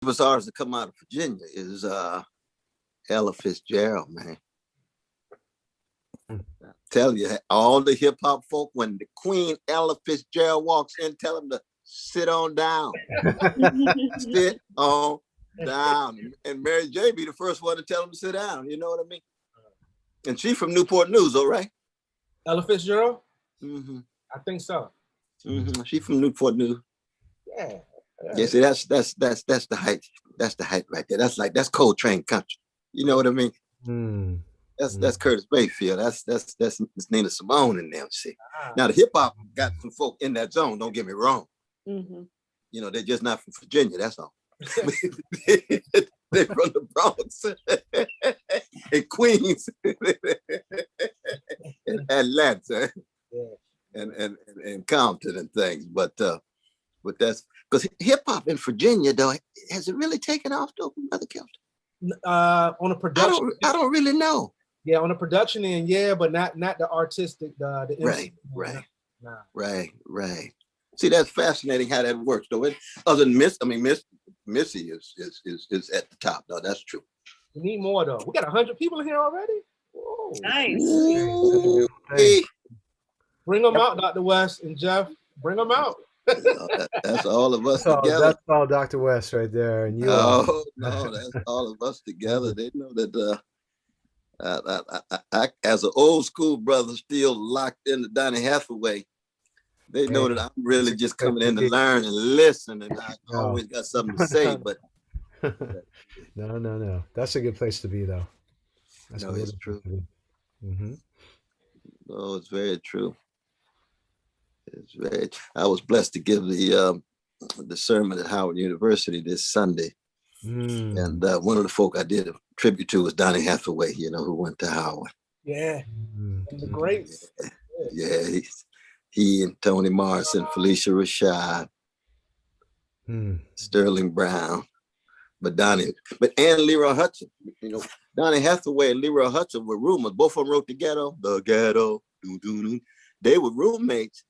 superstars that come out of Virginia is Ella Fitzgerald, man. Tell you, all the hip hop folk, when the Queen Ella Fitzgerald walks in, tell them to sit on down. Sit on down. And Mary J be the first one to tell them to sit down. You know what I mean? And she from Newport News, all right? Ella Fitzgerald? Mm-hmm. I think so. Mm-hmm. She from Newport News. Yeah. Yeah, see, that's the height. That's the height right there. That's Coltrane country. You know what I mean? Mm. That's Curtis Mayfield. That's Nina Simone and them. See, now the hip hop got some folk in that zone. Don't get me wrong. Mm-hmm. You know, they're just not from Virginia. That's all. They're from the Bronx and Queens and Atlanta and Compton and things. But that's because hip hop in Virginia, though, has it really taken off, though, Brother Kelton? On a production, I don't really know. Yeah, on the production end, yeah, but not the artistic, the MC. Right. See, that's fascinating how that works, though. Other than Missy is at the top, though. That's true. We need more, though. We got 100 people in here already. Whoa. Nice. Ooh, hey. Bring them out, Dr. West and Jeff. Bring them out. That's all of us together. That's all Dr. West right there, and you. No, that's all of us together. They know that. I, as an old school brother, still locked into Donny Hathaway. They know that I'm really just coming in to learn and listen, and I always got something to say. But no, that's a good place to be, though. It's true. Mm-hmm. No, it's very true. I was blessed to give the sermon at Howard University this Sunday. And one of the folk I did a tribute to was Donny Hathaway, who went to Howard. Yeah, the greats. Yeah, he and Toni Morrison, Felicia Rashad, Sterling Brown, and Leroy Hudson. Donny Hathaway and Leroy Hudson were roommates. Both of them wrote The Ghetto. They were roommates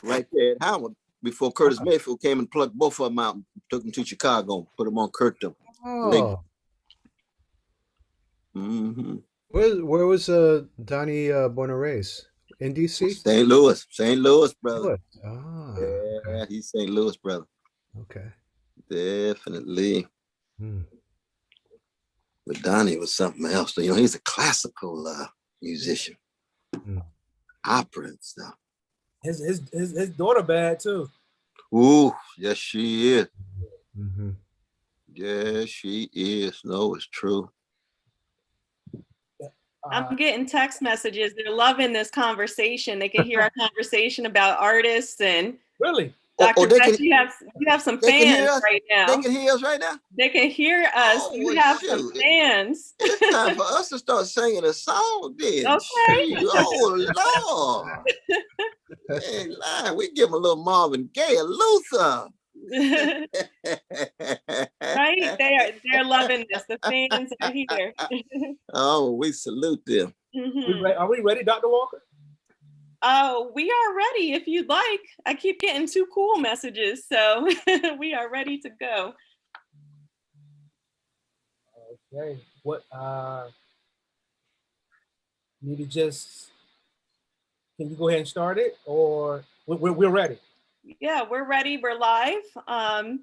right there at Howard before Curtis Mayfield came and plucked both of them out and took them to Chicago and put them on Curtin. Oh. Mm-hmm. Where was Donny born and raised? In D.C.? St. Louis, brother. Oh, yeah, okay. He's St. Louis, brother. Okay. Definitely. But Donny was something else. He's a classical musician. Opera and stuff. His daughter bad too. Ooh, yes, she is. Mm-hmm. Yes, she is. No, it's true. I'm getting text messages. They're loving this conversation. They can hear our conversation about artists and really. Dr. Beth, you have some fans right now. They can hear us right now? They can hear us. You have some fans. It's time for us to start singing a song then. Okay. Oh, Lord. Hey, lying. We give them a little Marvin Gaye, a Luther. Right? They're loving this. The fans are here. Oh, we salute them. Mm-hmm. Are we ready, Dr. Walker? Oh, we are ready if you'd like. I keep getting 2 cool messages, so we are ready to go. Okay. What can you go ahead and start it, or we're ready? Yeah, we're ready. We're live. Gonna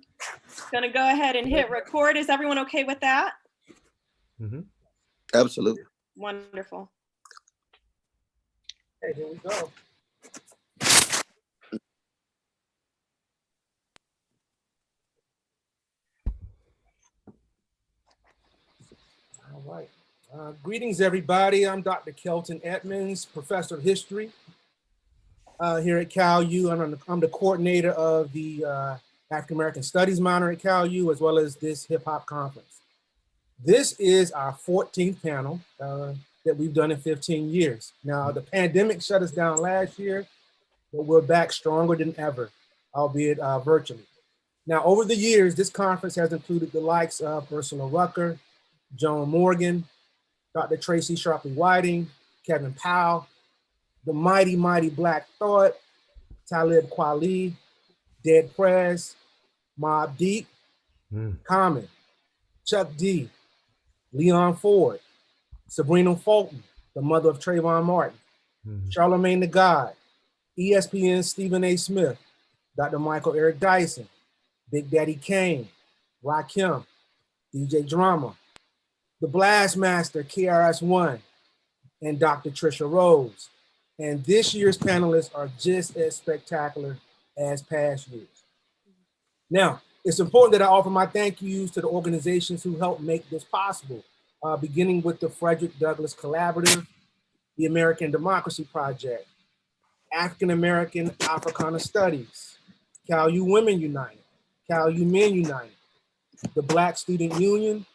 go ahead and hit record. Is everyone okay with that? Mm-hmm. Absolutely. Wonderful. Okay, here we go. All right. Greetings, everybody. I'm Dr. Kelton Edmonds, professor of history here at Cal U. I'm the coordinator of the African American Studies minor at Cal U, as well as this hip hop conference. This is our 14th panel that we've done in 15 years. Now, the pandemic shut us down last year, but we're back stronger than ever, albeit virtually. Now, over the years, this conference has included the likes of Ursula Rucker, Joan Morgan, Dr. Tracy Sharpley Whiting, Kevin Powell, the mighty, mighty Black Thought, Talib Kweli, Dead Prez, Mobb Deep, Common, Chuck D, Leon Ford, Sabrina Fulton, the mother of Trayvon Martin, Charlemagne the God, ESPN's Stephen A. Smith, Dr. Michael Eric Dyson, Big Daddy Kane, Rakim, DJ Drama, the Blast Master, KRS-One, and Dr. Trisha Rose. And this year's panelists are just as spectacular as past years. Now, it's important that I offer my thank yous to the organizations who helped make this possible, beginning with the Frederick Douglass Collaborative, the American Democracy Project, African American Africana Studies, Cal U Women United, Cal U Men United, the Black Student Union,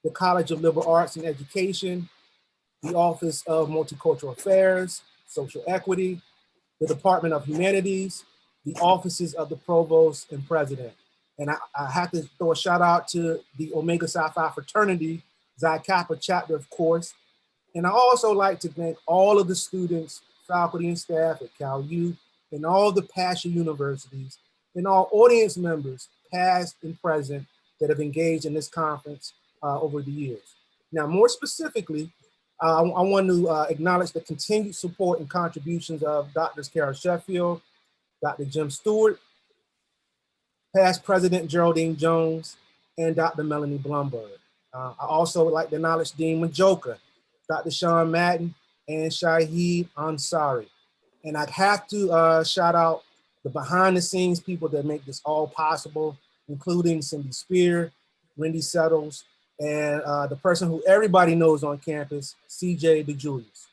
the College of Liberal Arts and Education, the Office of Multicultural Affairs, Social Equity, the Department of Humanities, the offices of the Provost and President. And I have to throw a shout out to the Omega Psi Phi fraternity, Xi Kappa chapter, of course. And I also like to thank all of the students, faculty and staff at Cal U, and all the Pasha universities, and all audience members, past and present, that have engaged in this conference over the years. Now, more specifically, I want to acknowledge the continued support and contributions of Drs. Kara Sheffield, Dr. Jim Stewart, past President Geraldine Jones, and Dr. Melanie Blumberg. I also would like to acknowledge Dean Majoka, Dr. Sean Madden, and Shahid Ansari. And I'd have to shout out the behind the scenes people that make this all possible, including Cindy Spear, Wendy Settles, and the person who everybody knows on campus, CJ DeJulius.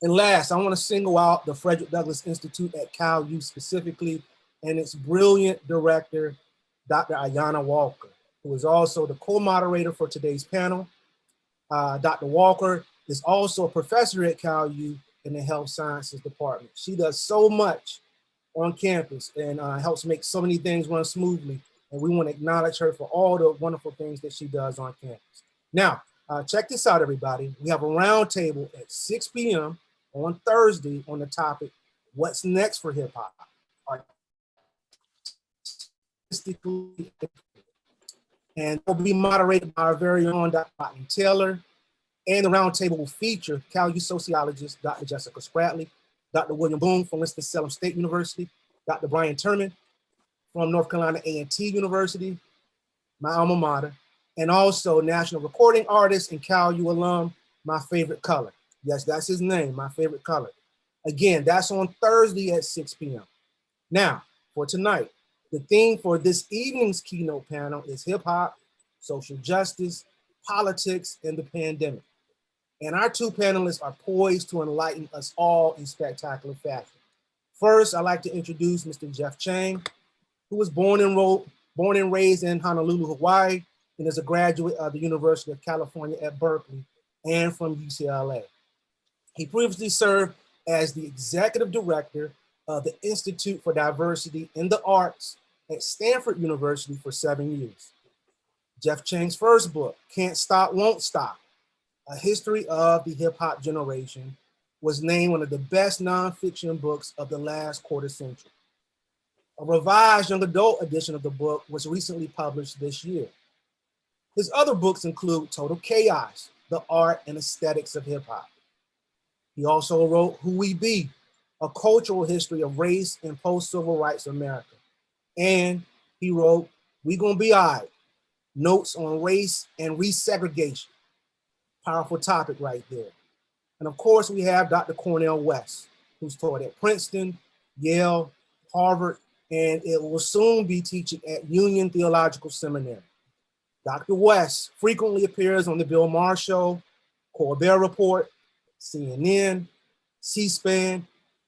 And last, I want to single out the Frederick Douglass Institute at Cal U specifically, and its brilliant director, Dr. Ayanna Walker, who is also the co-moderator for today's panel. Dr. Walker is also a professor at Cal U in the Health Sciences Department. She does so much on campus and helps make so many things run smoothly. And we want to acknowledge her for all the wonderful things that she does on campus. Now, check this out, everybody. We have a roundtable at 6 p.m. on Thursday on the topic, what's next for hip hop? And will be moderated by our very own Dr. Rodney Taylor. And the roundtable will feature Cal U sociologist, Dr. Jessica Spratley, Dr. William Boone from Winston-Salem State University, Dr. Brian Turman from North Carolina A&T University, my alma mater, and also national recording artist and Cal U alum, My Favorite Color. Yes, that's his name, My Favorite Color. Again, that's on Thursday at 6 p.m. Now, for tonight, the theme for this evening's keynote panel is hip hop, social justice, politics, and the pandemic. And our two panelists are poised to enlighten us all in spectacular fashion. First, I'd like to introduce Mr. Jeff Chang, who was born and raised in Honolulu, Hawaii, and is a graduate of the University of California at Berkeley and from UCLA. He previously served as the executive director of the Institute for Diversity in the Arts at Stanford University for 7 years. Jeff Chang's first book, Can't Stop, Won't Stop, A History of the Hip Hop Generation, was named one of the best nonfiction books of the last quarter century. A revised young adult edition of the book was recently published this year. His other books include Total Chaos, The Art and Aesthetics of Hip Hop. He also wrote Who We Be, A Cultural History of Race and Post-Civil Rights America. And he wrote We Gonna Be Alright, Notes on Race and Re-segregation. Powerful topic right there. And of course, we have Dr. Cornel West, who's taught at Princeton, Yale, Harvard, and it will soon be teaching at Union Theological Seminary. Dr. West frequently appears on the Bill Maher Show, Colbert Report, CNN, C-SPAN,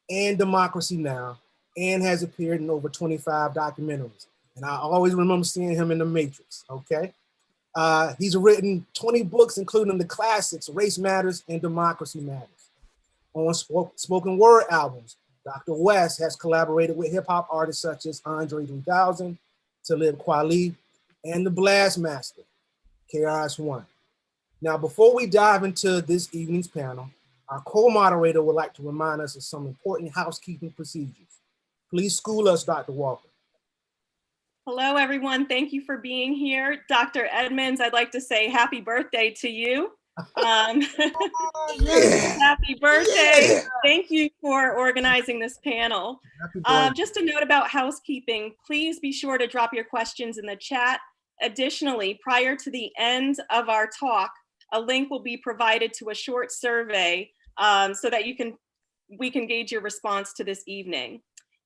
and Democracy Now!, and has appeared in over 25 documentaries. And I always remember seeing him in The Matrix, okay? He's written 20 books, including the classics, Race Matters and Democracy Matters. On spoken word albums, Dr. West has collaborated with hip hop artists such as Andre 3000, Talib Kweli, and the Blast Master, KRS-One. Now, before we dive into this evening's panel, our co-moderator would like to remind us of some important housekeeping procedures. Please school us, Dr. Walker. Hello, everyone. Thank you for being here. Dr. Edmonds, I'd like to say happy birthday to you. Yeah. Happy birthday. Yeah. Thank you for organizing this panel. Just a note about housekeeping, please be sure to drop your questions in the chat. Additionally, prior to the end of our talk, a link will be provided to a short survey so that we can gauge your response to this evening.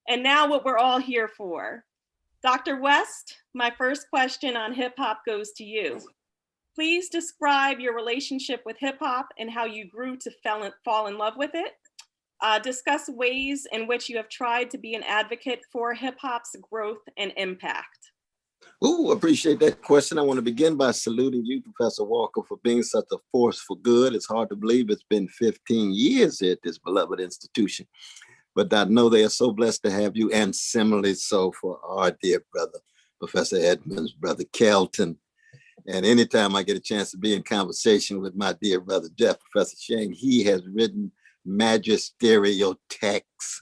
And now what we're all here for. Dr. West, my first question on hip hop goes to you. Please describe your relationship with hip hop and how you grew to fall in love with it. Discuss ways in which you have tried to be an advocate for hip hop's growth and impact. Ooh, appreciate that question. I want to begin by saluting you, Professor Walker, for being such a force for good. It's hard to believe it's been 15 years at this beloved institution. But I know they are so blessed to have you, and similarly so for our dear brother, Professor Edmonds, Brother Kelton. And anytime I get a chance to be in conversation with my dear brother, Jeff, Professor Shane, he has written magisterial texts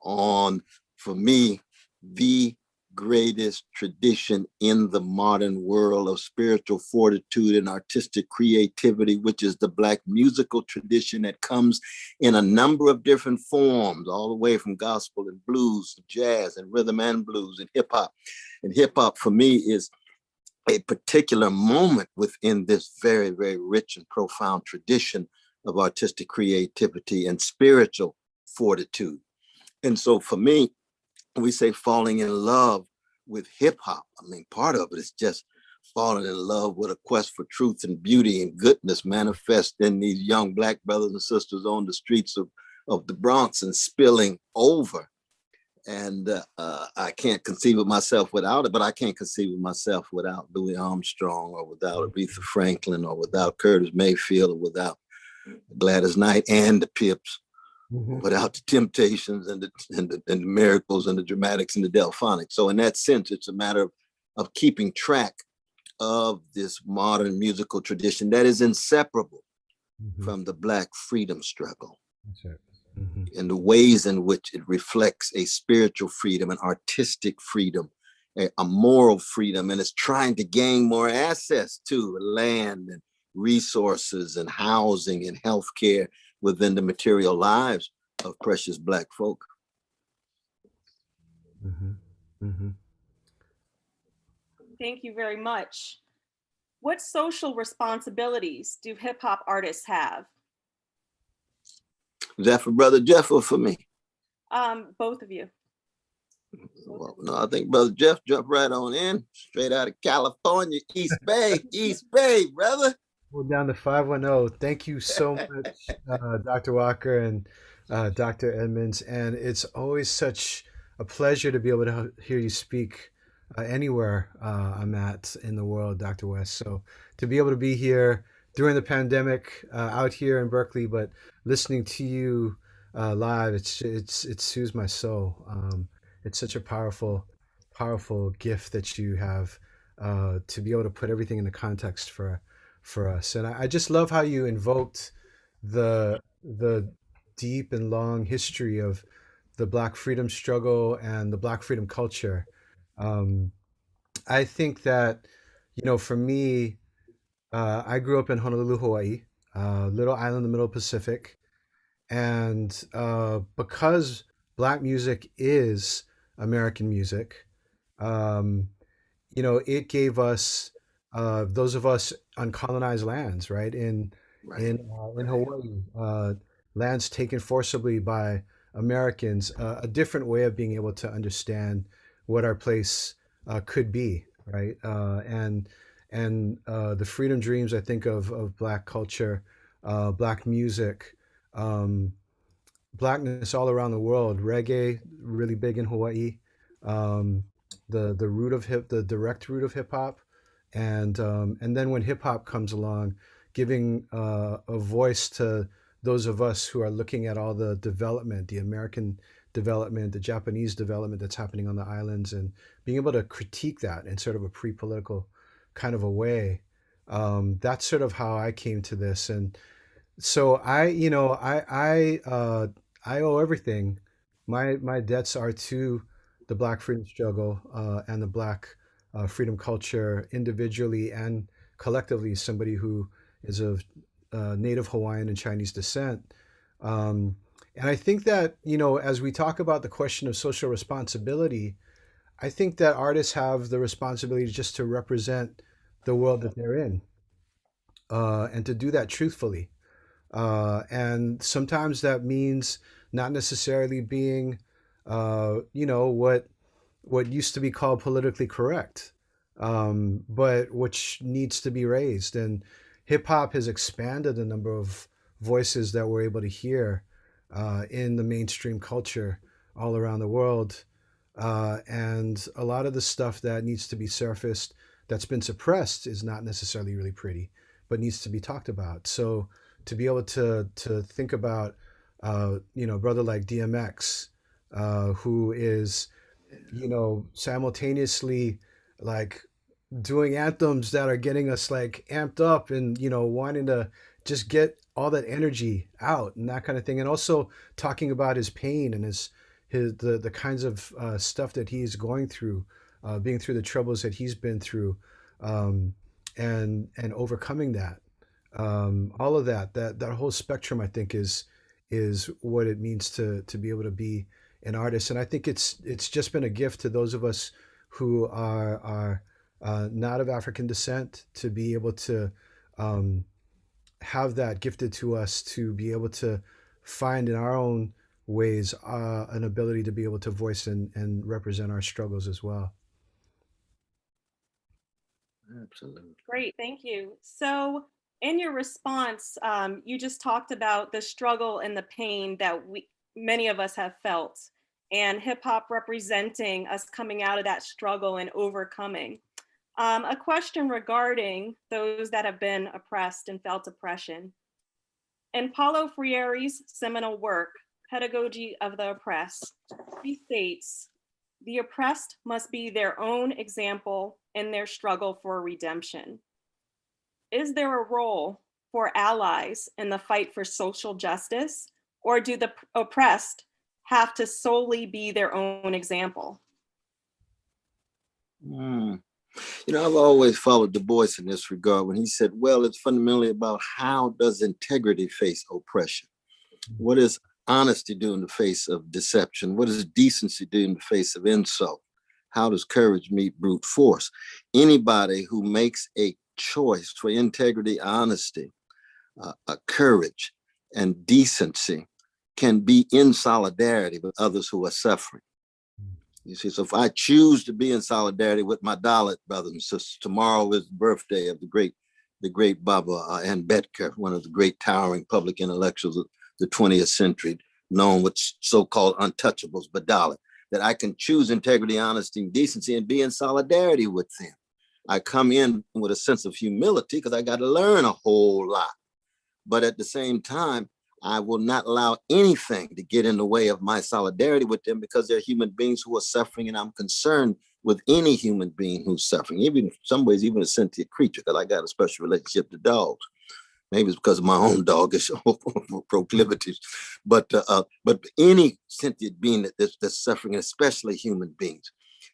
on, for me, the greatest tradition in the modern world of spiritual fortitude and artistic creativity, which is the Black musical tradition that comes in a number of different forms, all the way from gospel and blues, jazz and rhythm and blues and hip hop. And hip hop for me is a particular moment within this very, very rich and profound tradition of artistic creativity and spiritual fortitude. And so for me, we say falling in love with hip hop. I mean, part of it is just falling in love with a quest for truth and beauty and goodness manifest in these young Black brothers and sisters on the streets of the Bronx and spilling over. And I can't conceive of myself without it, but I can't conceive of myself without Louis Armstrong or without Aretha Franklin or without Curtis Mayfield or without Gladys Knight and the Pips. Mm-hmm. Without the Temptations and the Miracles and the Dramatics and the Delphonics. So in that sense, it's a matter of keeping track of this modern musical tradition that is inseparable from the Black freedom struggle. That's right. And the ways in which it reflects a spiritual freedom, an artistic freedom, a moral freedom, and it's trying to gain more access to land and resources and housing and healthcare within the material lives of precious Black folk. Thank you very much. What social responsibilities do hip hop artists have? Is that for Brother Jeff or for me? Both of you. Well, no, I think Brother Jeff jumped right on in, straight out of California, East Bay, East Bay, brother. We're down to 510. Thank you so much, Dr. Walker and Dr. Edmonds. And it's always such a pleasure to be able to hear you speak anywhere I'm at in the world, Dr. West. So to be able to be here during the pandemic, out here in Berkeley, but listening to you live, it soothes my soul. It's such a powerful gift that you have to be able to put everything into context for us. And I just love how you invoked the deep and long history of the Black freedom struggle and the Black freedom culture. I think that, for me, I grew up in Honolulu, Hawaii, little island in the middle of the Pacific. And because Black music is American music, it gave us, those of us on colonized lands, right? In Hawaii, lands taken forcibly by Americans, a different way of being able to understand what our place could be, right? And the freedom dreams, I think, of Black culture, Black music, Blackness all around the world. Reggae, really big in Hawaii. The direct root of hip hop, and then when hip hop comes along, giving a voice to those of us who are looking at all the development, the American development, the Japanese development that's happening on the islands, and being able to critique that in sort of a pre-political kind of a way. That's sort of how I came to this. And so I owe everything. My debts are to the Black freedom struggle and the Black freedom culture individually and collectively, somebody who is of Native Hawaiian and Chinese descent. And I think that, as we talk about the question of social responsibility, I think that artists have the responsibility just to represent the world that they're in, and to do that truthfully. And sometimes that means not necessarily being, what used to be called politically correct, but which needs to be raised. And hip hop has expanded the number of voices that we're able to hear in the mainstream culture all around the world. And a lot of the stuff that needs to be surfaced that's been suppressed is not necessarily really pretty, but needs to be talked about. So to be able to think about, brother like DMX, who is, simultaneously like doing anthems that are getting us like amped up and, wanting to just get all that energy out and that kind of thing. And also talking about his pain and the kinds of stuff that he's going through, being through the troubles that he's been through, and overcoming that. All of that whole spectrum, I think, is what it means to be able to be an artist. And I think it's just been a gift to those of us who are not of African descent to be able to have that gifted to us, to be able to find in our own ways an ability to be able to voice and represent our struggles as well. Absolutely. Great, thank you. So in your response, you just talked about the struggle and the pain that many of us have felt, and hip hop representing us coming out of that struggle and overcoming. A question regarding those that have been oppressed and felt oppression. In Paulo Freire's seminal work, Pedagogy of the Oppressed, he states, the oppressed must be their own example in their struggle for redemption. Is there a role for allies in the fight for social justice, or do the oppressed have to solely be their own example? I've always followed Du Bois in this regard when he said, well, it's fundamentally about how does integrity face oppression? What does honesty do in the face of deception? What does decency do in the face of insult? How does courage meet brute force? Anybody who makes a choice for integrity, honesty, courage, and decency can be in solidarity with others who are suffering. You see, so if I choose to be in solidarity with my Dalit brothers and sisters, tomorrow is the birthday of the great Baba Ambedkar, one of the great towering public intellectuals of the 20th century, known with so-called untouchables, but Dalit, that I can choose integrity, honesty, and decency and be in solidarity with them. I come in with a sense of humility because I got to learn a whole lot. But at the same time, I will not allow anything to get in the way of my solidarity with them because they're human beings who are suffering, and I'm concerned with any human being who's suffering, even in some ways, even a sentient creature, because I got a special relationship to dogs. Maybe it's because of my own doggish proclivities, but any sentient being that's suffering, especially human beings.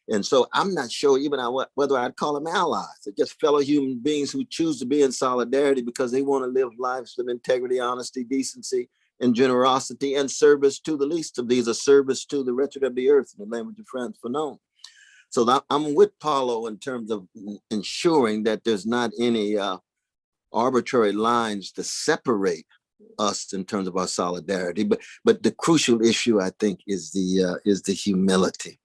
And so I'm not sure even whether I'd call them allies. They're just fellow human beings who choose to be in solidarity because they want to live lives of integrity, honesty, decency, and generosity, and service to the least of these, a service to the wretched of the earth, in the language of Frantz Fanon. So I'm with Paulo in terms of ensuring that there's not any arbitrary lines to separate us in terms of our solidarity. But the crucial issue, I think, is the humility.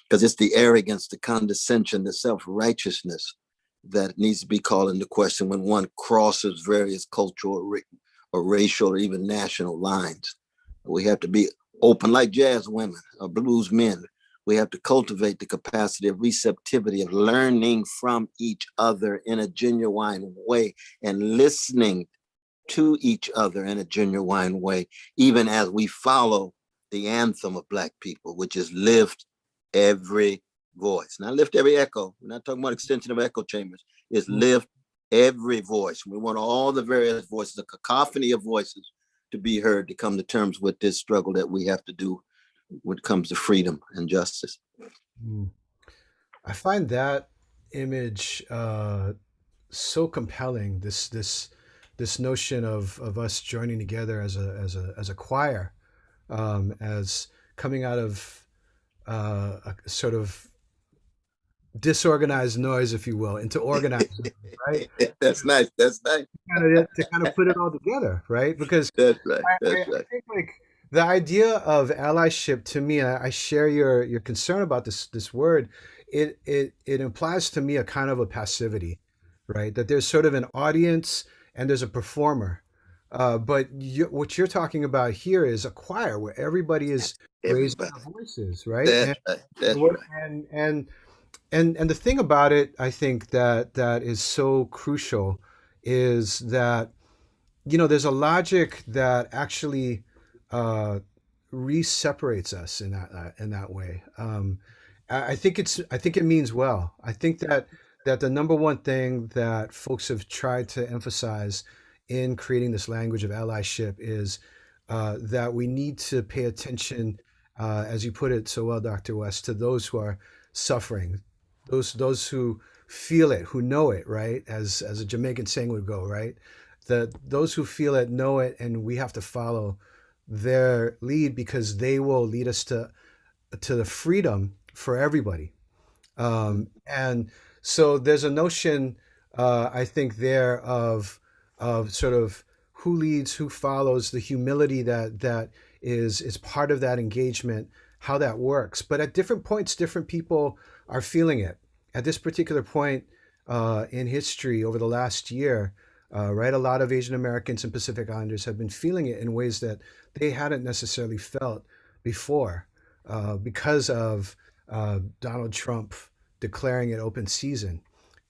Because it's the arrogance, the condescension, the self-righteousness that needs to be called into question when one crosses various cultural or racial or even national lines. We have to be open like jazz women or blues men. We have to cultivate the capacity of receptivity, of learning from each other in a genuine way and listening to each other in a genuine way, even as we follow the anthem of Black people, which is lift every voice. Not lift every echo. We're not talking about extension of echo chambers. It's lift every voice. We want all the various voices, a cacophony of voices to be heard, to come to terms with this struggle that we have to do when it comes to freedom and justice. Mm. I find that image so compelling. This notion of us joining together as a choir, as coming out of a sort of disorganized noise, if you will, into organized noise, right? That's nice. That's nice. To kind of put it all together, right? Because That's right. I That's right. think like the idea of allyship to me, I share your concern about this word. It implies to me a kind of a passivity, right? That there's sort of an audience and there's a performer. But what you're talking about here is a choir where everybody is raising Everybody. their voices, right? That's right. That's What right. and the thing about it, I think that is so crucial is that there's a logic that actually uh, re-separates us in that way. I think it means well. I think that the number one thing that folks have tried to emphasize in creating this language of allyship is that we need to pay attention, as you put it so well, Dr. West, to those who are suffering, those who feel it, who know it, right? As a Jamaican saying would go, right? That those who feel it know it, and we have to follow their lead because they will lead us to the freedom for everybody. And so there's a notion, I think, there of sort of who leads, who follows, the humility that is part of that engagement, how that works. But at different points, different people are feeling it. At this particular point in history, over the last year, right, a lot of Asian Americans and Pacific Islanders have been feeling it in ways that they hadn't necessarily felt before because of Donald Trump declaring it open season.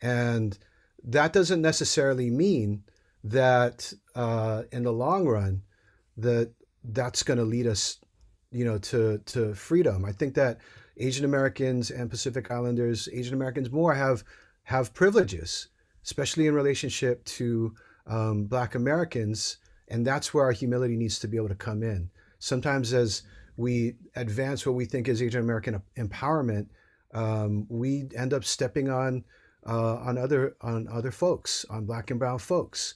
And that doesn't necessarily mean that in the long run that that's going to lead us, to freedom. I think that Asian Americans and Pacific Islanders, Asian Americans more have privileges, especially in relationship to Black Americans, and that's where our humility needs to be able to come in. Sometimes, as we advance what we think is Asian American empowerment, we end up stepping on other folks, on Black and Brown folks,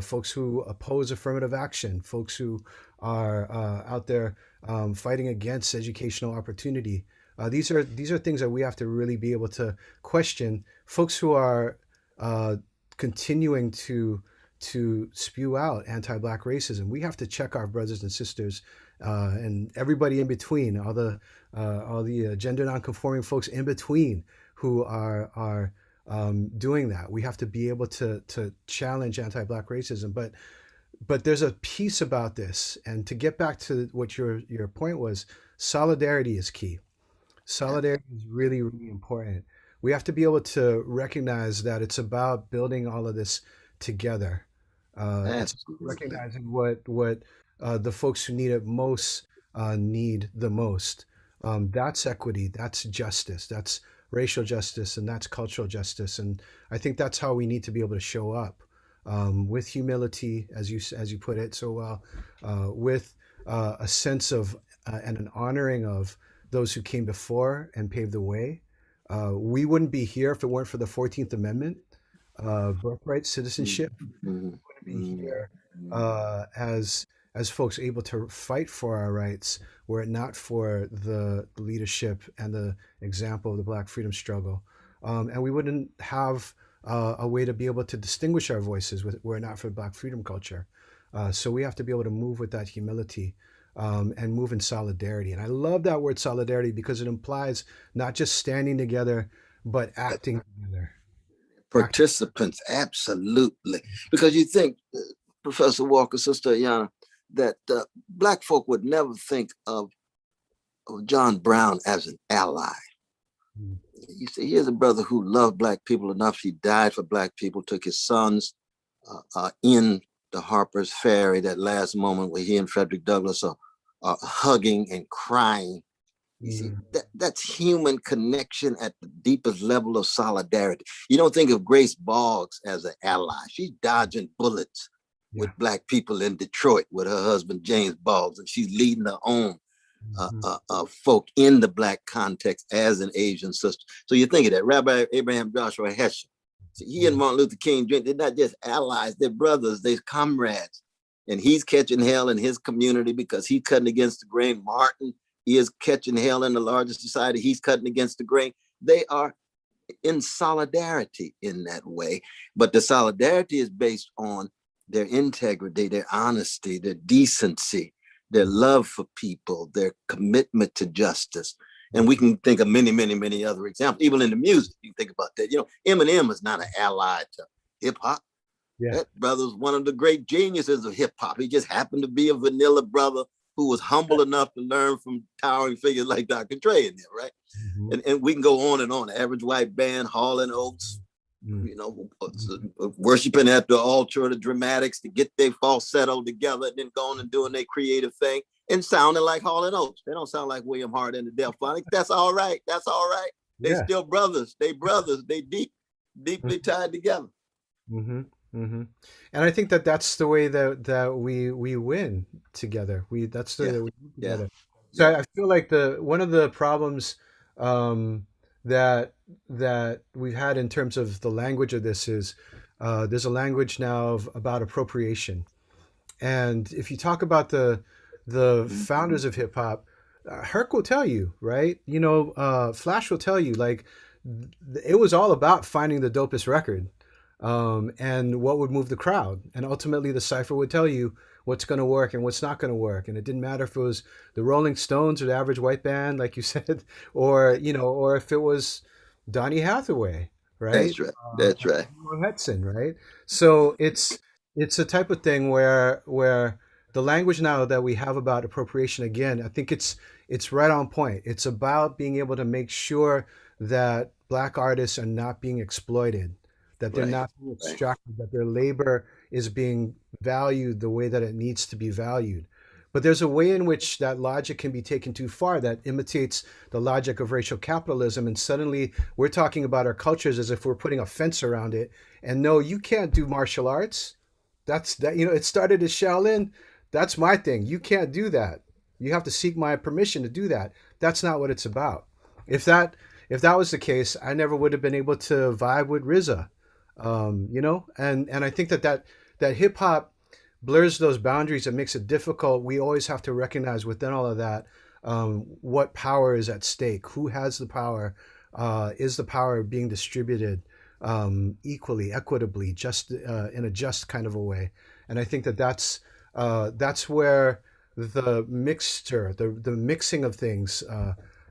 folks who oppose affirmative action, folks who are out there fighting against educational opportunity. These are things that we have to really be able to question. Folks who are continuing to spew out anti-Black racism, we have to check our brothers and sisters and everybody in between, all the gender nonconforming folks in between who are doing that. We have to be able to challenge anti-Black racism, but there's a piece about this, and to get back to what your point was, solidarity is key. Solidarity is really, really important. We have to be able to recognize that it's about building all of this together. It's Absolutely. recognizing what the folks who need it most need the most. That's equity, that's justice, that's racial justice, and that's cultural justice. And I think that's how we need to be able to show up with humility, as you put it so well, with a sense of and an honoring of those who came before and paved the way. We wouldn't be here if it weren't for the 14th Amendment, birthright citizenship. Mhm. Be Mhm. here as folks able to fight for our rights were it not for the leadership and the example of the Black freedom struggle. And we wouldn't have a way to be able to distinguish our voices were it not for Black freedom culture. So we have to be able to move with that humility and move in solidarity. And I love that word solidarity because it implies not just standing together, but acting together. Participants, absolutely. Because you think, Professor Walker, Sister Ayana, that Black folk would never think of John Brown as an ally. Mm. You see, here's a brother who loved Black people enough. He died for Black people, took his sons in the Harper's Ferry, that last moment where he and Frederick Douglass are hugging and crying. You see, that's human connection at the deepest level of solidarity. You don't think of Grace Boggs as an ally. She's dodging bullets with Black people in Detroit with her husband, James Boggs, and she's leading her own folk in the Black context as an Asian sister. So you think of that, Rabbi Abraham Joshua Heschel. So he and Martin Luther King Jr., they're not just allies, they're brothers, they're comrades. And he's catching hell in his community because he's cutting against the grain. Martin is catching hell in the largest society. He's cutting against the grain. They are in solidarity in that way. But the solidarity is based on their integrity, their honesty, their decency, their love for people, their commitment to justice. And we can think of many, many, many other examples. Even in the music, you think about that. You know, Eminem is not an ally to hip hop. Yeah. That brother's one of the great geniuses of hip hop. He just happened to be a vanilla brother who was humble enough to learn from towering figures like Dr. Dre in there, right? Mm-hmm. And we can go on and on. The Average White Band, Hall and Oates, you know, worshiping at the altar of the dramatics to get their falsetto together and then going and doing their creative thing and sounding like Hall and Oates. They don't sound like William Hart and the Delphonics. That's all right. That's all right. They still brothers. They brothers. They deeply tied together. Mm-hmm. Mm-hmm. And I think that that's the way that we win together. That's the way that we win together. So I feel like one of the problems that we've had in terms of the language of this is there's a language now about appropriation, and if you talk about the founders of hip hop, Herc will tell you, right? You know, Flash will tell you, like, it was all about finding the dopest record. And what would move the crowd. And ultimately the cipher would tell you what's going to work and what's not going to work. And it didn't matter if it was the Rolling Stones or the Average White Band, like you said, or, you know, or if it was Donny Hathaway, right? That's right. That's right. Hudson, right? So it's a type of thing where the language now that we have about appropriation, again, I think it's right on point. It's about being able to make sure that Black artists are not being exploited, that they're not being extracted, that their labor is being valued the way that it needs to be valued. But there's a way in which that logic can be taken too far that imitates the logic of racial capitalism. And suddenly we're talking about our cultures as if we're putting a fence around it. And no, you can't do martial arts. You know, it started as Shaolin. That's my thing. You can't do that. You have to seek my permission to do that. That's not what it's about. If that was the case, I never would have been able to vibe with RZA. You know, and I think that hip hop blurs those boundaries and makes it difficult. We always have to recognize within all of that what power is at stake, who has the power, is the power being distributed equally, equitably, just in a just kind of a way. And I think that's where the mixture, the mixing of things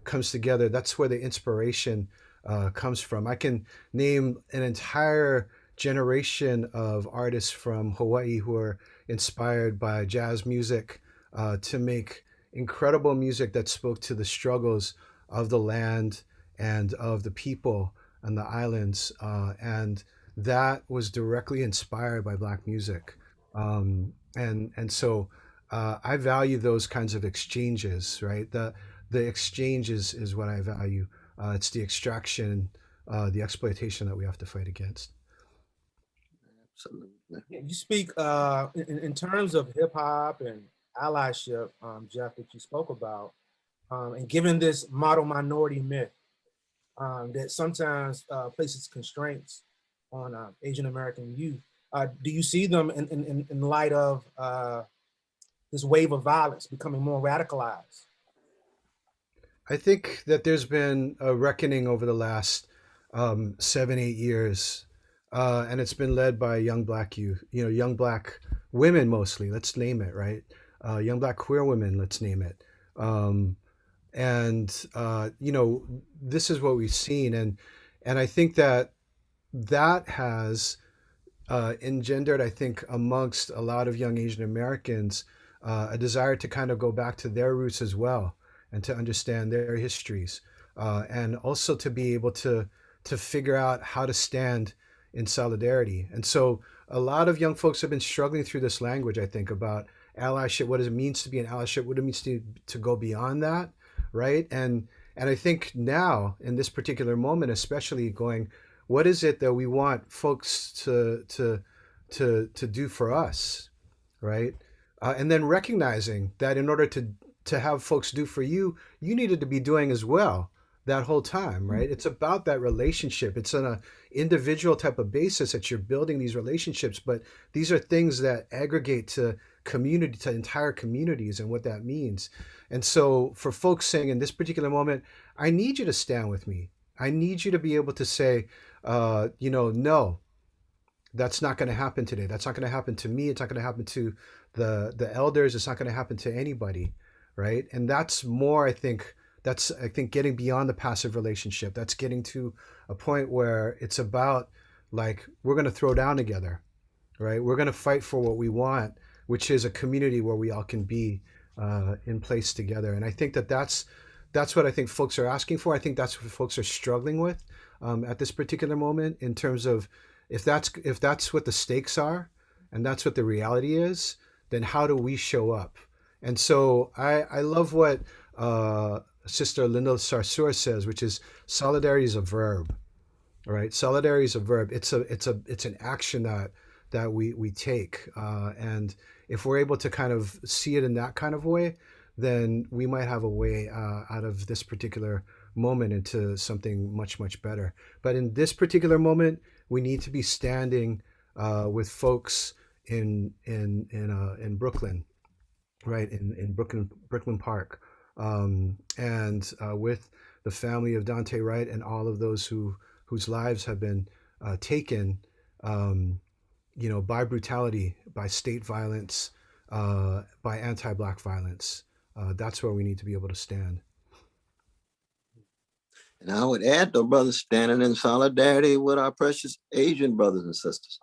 comes together. That's where the inspiration comes from. I can name an entire generation of artists from Hawaii who are inspired by jazz music to make incredible music that spoke to the struggles of the land and of the people on the islands, and that was directly inspired by Black music, and so I value those kinds of exchanges, right? The exchange is what I value. It's the extraction, the exploitation that we have to fight against. Absolutely. You speak in terms of hip hop and allyship, Jeff, that you spoke about, and given this model minority myth that sometimes places constraints on Asian American youth, do you see them in light of this wave of violence becoming more radicalized? I think that there's been a reckoning over the last 7-8 years, and it's been led by young Black youth, you know, young Black women mostly. Let's name it, right? Young Black queer women. Let's name it. You know, this is what we've seen, and I think that has engendered, I think, amongst a lot of young Asian Americans, a desire to kind of go back to their roots as well, and to understand their histories, and also to be able to figure out how to stand in solidarity. And so a lot of young folks have been struggling through this language, I think, about allyship, what it means to be an allyship, what it means to go beyond that, right? And I think now, in this particular moment, especially going, what is it that we want folks to do for us, right? And then recognizing that in order to have folks do for you, you needed to be doing as well that whole time, right? It's about that relationship. It's on a individual type of basis that you're building these relationships, but these are things that aggregate to community, to entire communities, and what that means. And so for folks saying in this particular moment, I need you to stand with me. I need you to be able to say, no, that's not going to happen today. That's not going to happen to me. It's not going to happen to the elders. It's not going to happen to anybody, right? And that's more, I think getting beyond the passive relationship. That's getting to a point where it's about, like, we're going to throw down together, right? We're going to fight for what we want, which is a community where we all can be in place together. And I think that's what I think folks are asking for. I think that's what folks are struggling with at this particular moment, in terms of, if that's what the stakes are and that's what the reality is, then how do we show up? And so I love what Sister Linda Sarsour says, which is solidarity is a verb, right? Solidarity is a verb. It's an action that we take, and if we're able to kind of see it in that kind of way, then we might have a way out of this particular moment into something much, much better. But in this particular moment, we need to be standing with folks in Brooklyn, right? In Brooklyn Park, and with the family of Dante Wright and all of those whose lives have been taken, by brutality, by state violence, by anti-Black violence. That's where we need to be able to stand. And I would add, though, brothers, standing in solidarity with our precious Asian brothers and sisters,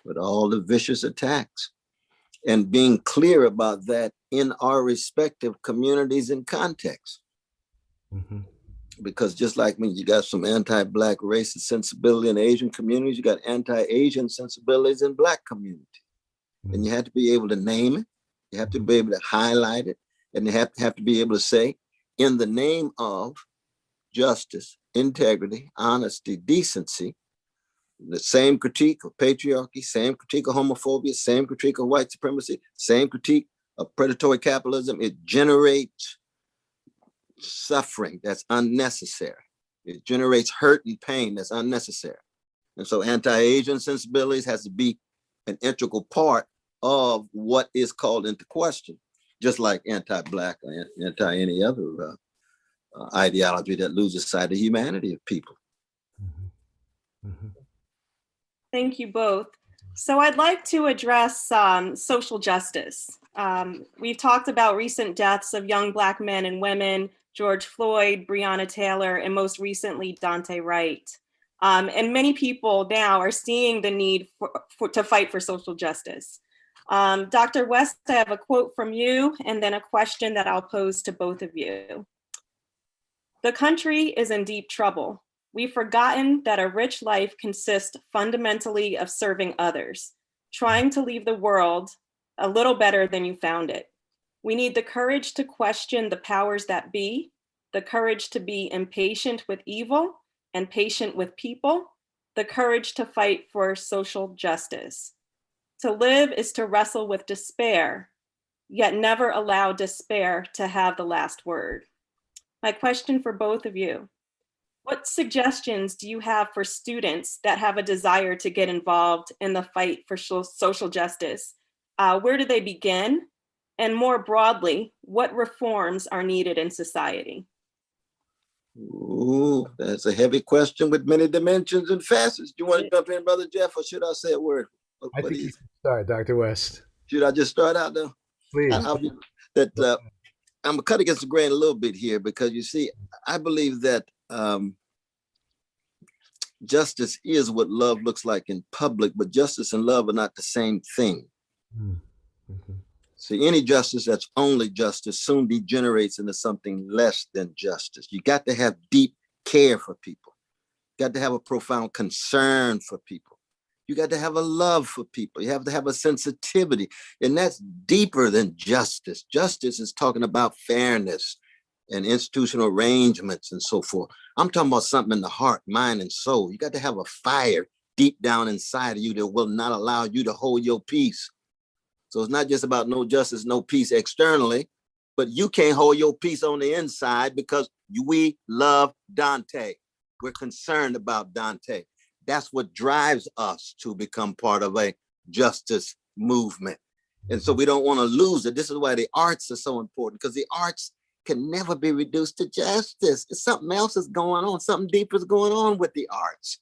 with all the vicious attacks, and being clear about that in our respective communities and contexts. Mm-hmm. Because just like me, you got some anti-Black racist sensibility in Asian communities, you got anti-Asian sensibilities in Black communities. Mm-hmm. And you have to be able to name it, you have to be able to highlight it, and you have to be able to say, in the name of justice, integrity, honesty, decency, the same critique of patriarchy, same critique of homophobia, same critique of white supremacy, same critique of predatory capitalism. It generates suffering that's unnecessary. It generates hurt and pain that's unnecessary. And so anti-Asian sensibilities has to be an integral part of what is called into question, just like anti-Black or anti-any other ideology that loses sight of the humanity of people. Mm-hmm. Mm-hmm. Thank you both. So I'd like to address social justice. We've talked about recent deaths of young Black men and women, George Floyd, Breonna Taylor, and most recently, Dante Wright. And many people now are seeing the need to fight for social justice. Dr. West, I have a quote from you and then a question that I'll pose to both of you. The country is in deep trouble. We've forgotten that a rich life consists fundamentally of serving others, trying to leave the world a little better than you found it. We need the courage to question the powers that be, the courage to be impatient with evil and patient with people, the courage to fight for social justice. To live is to wrestle with despair, yet never allow despair to have the last word. My question for both of you: what suggestions do you have for students that have a desire to get involved in the fight for social justice? Where do they begin? And more broadly, what reforms are needed in society? Ooh, that's a heavy question with many dimensions and facets. Do you want to jump in, Brother Jeff, or should I say a word? I think you should start, Dr. West. Should I just start out though? Please. I'm gonna cut against the grain a little bit here, because you see, I believe that justice is what love looks like in public, but justice and love are not the same thing. Mm-hmm. See, any justice that's only justice soon degenerates into something less than justice. You got to have deep care for people. You got to have a profound concern for people. You got to have a love for people. You have to have a sensitivity, and that's deeper than justice. Justice is talking about fairness and institutional arrangements and so forth. I'm talking about something in the heart, mind, and soul. You got to have a fire deep down inside of you that will not allow you to hold your peace. So it's not just about no justice, no peace externally, but you can't hold your peace on the inside because we love Dante. We're concerned about Dante. That's what drives us to become part of a justice movement. And so we don't want to lose it. This is why the arts are so important, because the arts can never be reduced to justice. It's something else is going on. Something deeper is going on with the arts.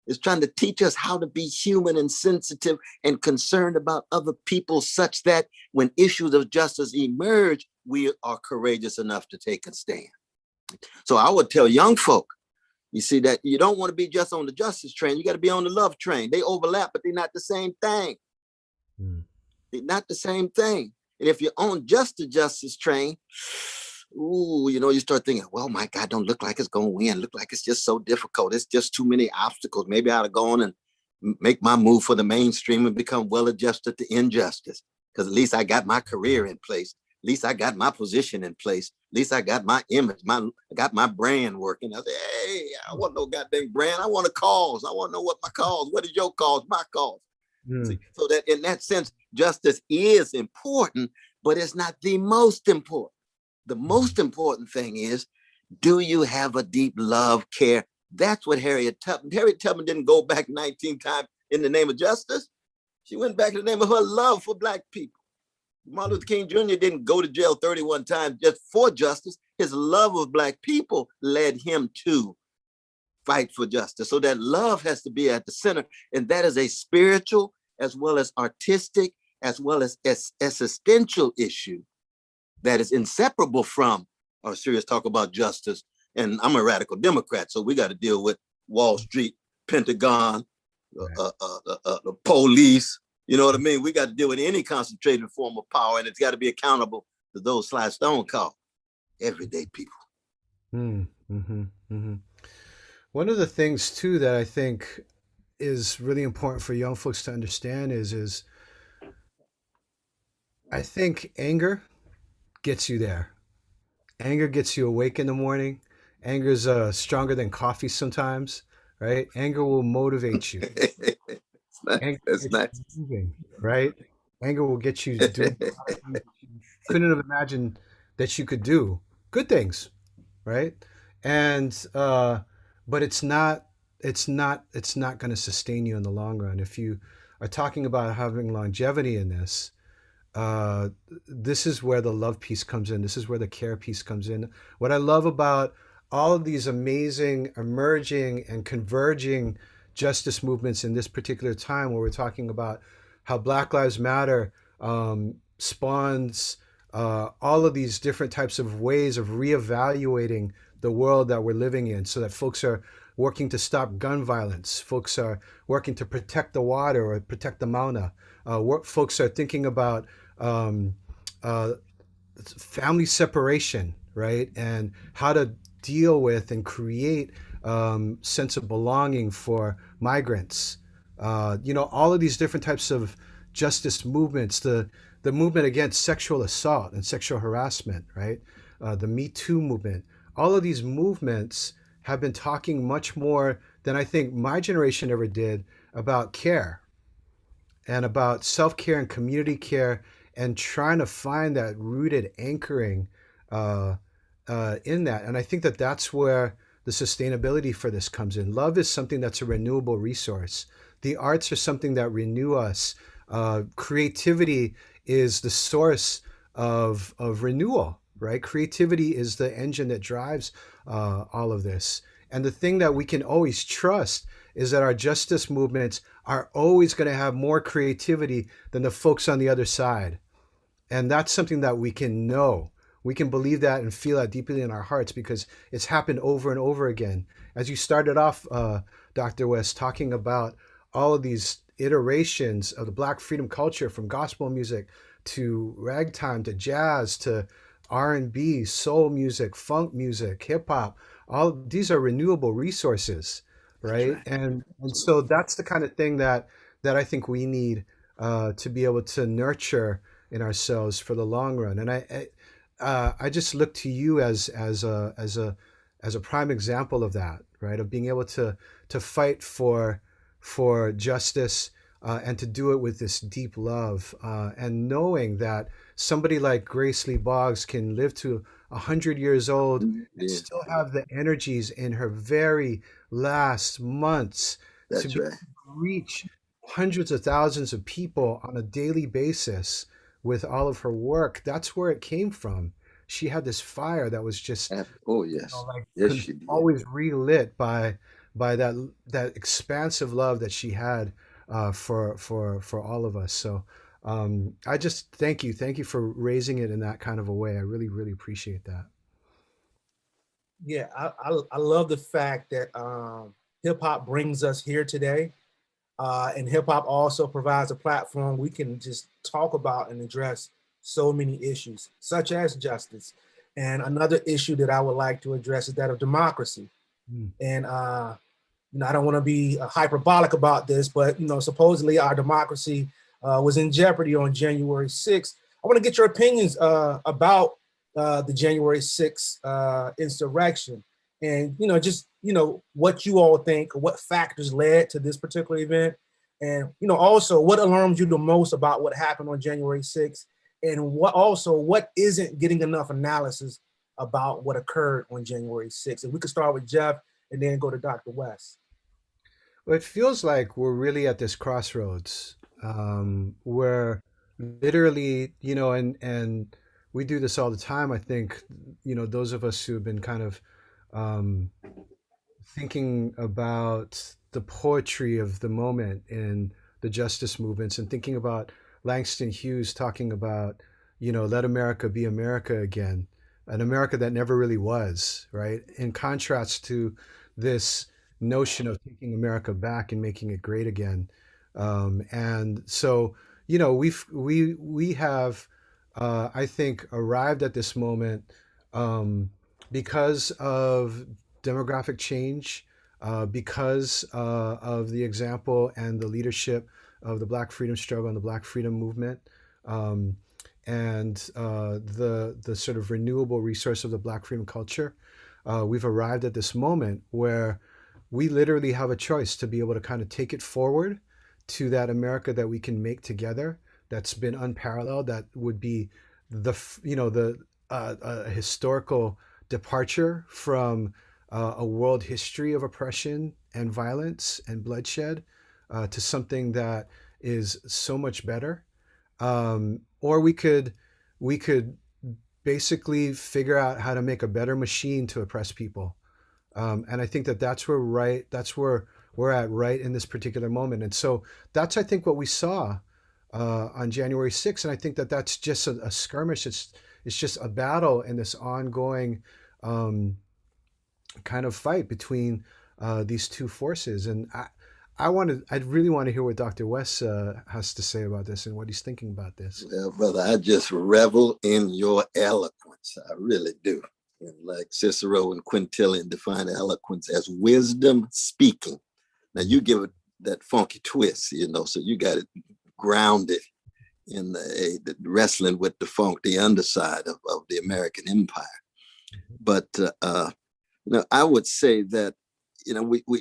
It's trying to teach us how to be human and sensitive and concerned about other people, such that when issues of justice emerge, we are courageous enough to take a stand. So I would tell young folk, you see, that you don't want to be just on the justice train. You got to be on the love train. They overlap, but they're not the same thing. They're not the same thing. And if you're on just the justice train, ooh, you know, you start thinking, well, my God, don't look like it's going to win. Look like it's just so difficult. It's just too many obstacles. Maybe I ought to go on and make my move for the mainstream and become well adjusted to injustice. Because at least I got my career in place. At least I got my position in place. At least I got my image. I got my brand working. I say, hey, I want no goddamn brand. I want a cause. I want to know what my cause. What is your cause? My cause. See, so that in that sense, justice is important, but it's not the most important. The most important thing is, do you have a deep love, care? That's what Harriet Tubman didn't go back 19 times in the name of justice. She went back in the name of her love for Black people. Martin Luther King Jr. didn't go to jail 31 times just for justice. His love of Black people led him to fight for justice. So that love has to be at the center. And that is a spiritual as well as artistic, as well as existential issue that is inseparable from our serious talk about justice. And I'm a radical Democrat, so we got to deal with Wall Street, Pentagon, the police. You know what I mean? We got to deal with any concentrated form of power, and it's got to be accountable to those Sly Stone called everyday people. One of the things too that I think is really important for young folks to understand is I think anger gets you there. Anger gets you awake in the morning. Anger is stronger than coffee sometimes, right? Anger will motivate you. That's nice. Moving, right? Anger will get you doing things you couldn't have imagined that you could do. Good things, right? And but it's not going to sustain you in the long run. If you are talking about having longevity in this, this is where the love piece comes in. This is where the care piece comes in. What I love about all of these amazing emerging and converging justice movements in this particular time, where we're talking about how Black Lives Matter spawns all of these different types of ways of reevaluating the world that we're living in, so that folks are working to stop gun violence. Folks are working to protect the water or protect the mauna. Folks are thinking about family separation, right? And how to deal with and create sense of belonging for migrants. All of these different types of justice movements, the movement against sexual assault and sexual harassment, right? The Me Too movement. All of these movements have been talking much more than I think my generation ever did about care and about self-care and community care, and trying to find that rooted anchoring in that. And I think that that's where the sustainability for this comes in. Love is something that's a renewable resource. The arts are something that renew us. Creativity is the source of renewal, right? Creativity is the engine that drives all of this. And the thing that we can always trust is that our justice movements are always going to have more creativity than the folks on the other side. And that's something that we can know. We can believe that and feel that deeply in our hearts, because it's happened over and over again. As you started off, Dr. West, talking about all of these iterations of the Black freedom culture, from gospel music to ragtime to jazz to R&B, soul music, funk music, hip hop, all of these are renewable resources, right? And so that's the kind of thing that I think we need to be able to nurture in ourselves for the long run. And I just look to you as a prime example of that, right? Of being able to fight for justice, and to do it with this deep love, and knowing that somebody like Grace Lee Boggs can live to 100 years old and Yeah, still have the energies in her very last months to that's be able right. to reach hundreds of thousands of people on a daily basis with all of her work. That's where it came from. She had this fire that was just, Oh, you know, yes. like Yes, she did. always relit by that expansive love that she had, for all of us. So I just thank you for raising it in that kind of a way. I really, really appreciate that. Yeah, I love the fact that hip hop brings us here today. And hip hop also provides a platform we can just talk about and address so many issues, such as justice. And another issue that I would like to address is that of democracy. Mm. And I don't want to be hyperbolic about this, but supposedly our democracy was in jeopardy on January 6th. I want to get your opinions about the January 6th insurrection, and just what you all think, what factors led to this particular event, and also what alarms you the most about what happened on January 6th, and what isn't getting enough analysis about what occurred on January 6th. And we could start with Jeff and then go to Dr. West. Well, it feels like we're really at this crossroads, where literally, and we do this all the time. I think, those of us who have been kind of um, thinking about the poetry of the moment in the justice movements, and thinking about Langston Hughes talking about, let America be America again, an America that never really was, right? In contrast to this notion of taking America back and making it great again. And so, we have, I think, arrived at this moment, because of demographic change, because of the example and the leadership of the Black freedom struggle and the Black freedom movement, um, and the sort of renewable resource of the Black freedom culture. We've arrived at this moment where we literally have a choice to be able to kind of take it forward to that America that we can make together, that's been unparalleled, that would be the a historical departure from a world history of oppression and violence and bloodshed, to something that is so much better. Or we could basically figure out how to make a better machine to oppress people. And I think that's where we're at right in this particular moment. And so that's, I think, what we saw on January 6th. And I think that's just a skirmish. It's just a battle in this ongoing kind of fight between these two forces. And I really want to hear what Dr. West has to say about this and what he's thinking about this. Well, brother, I just revel in your eloquence. I really do. And like Cicero and Quintilian define eloquence as wisdom speaking. Now you give it that funky twist, so you got it grounded in the wrestling with the funk, the underside of the American empire. But I would say that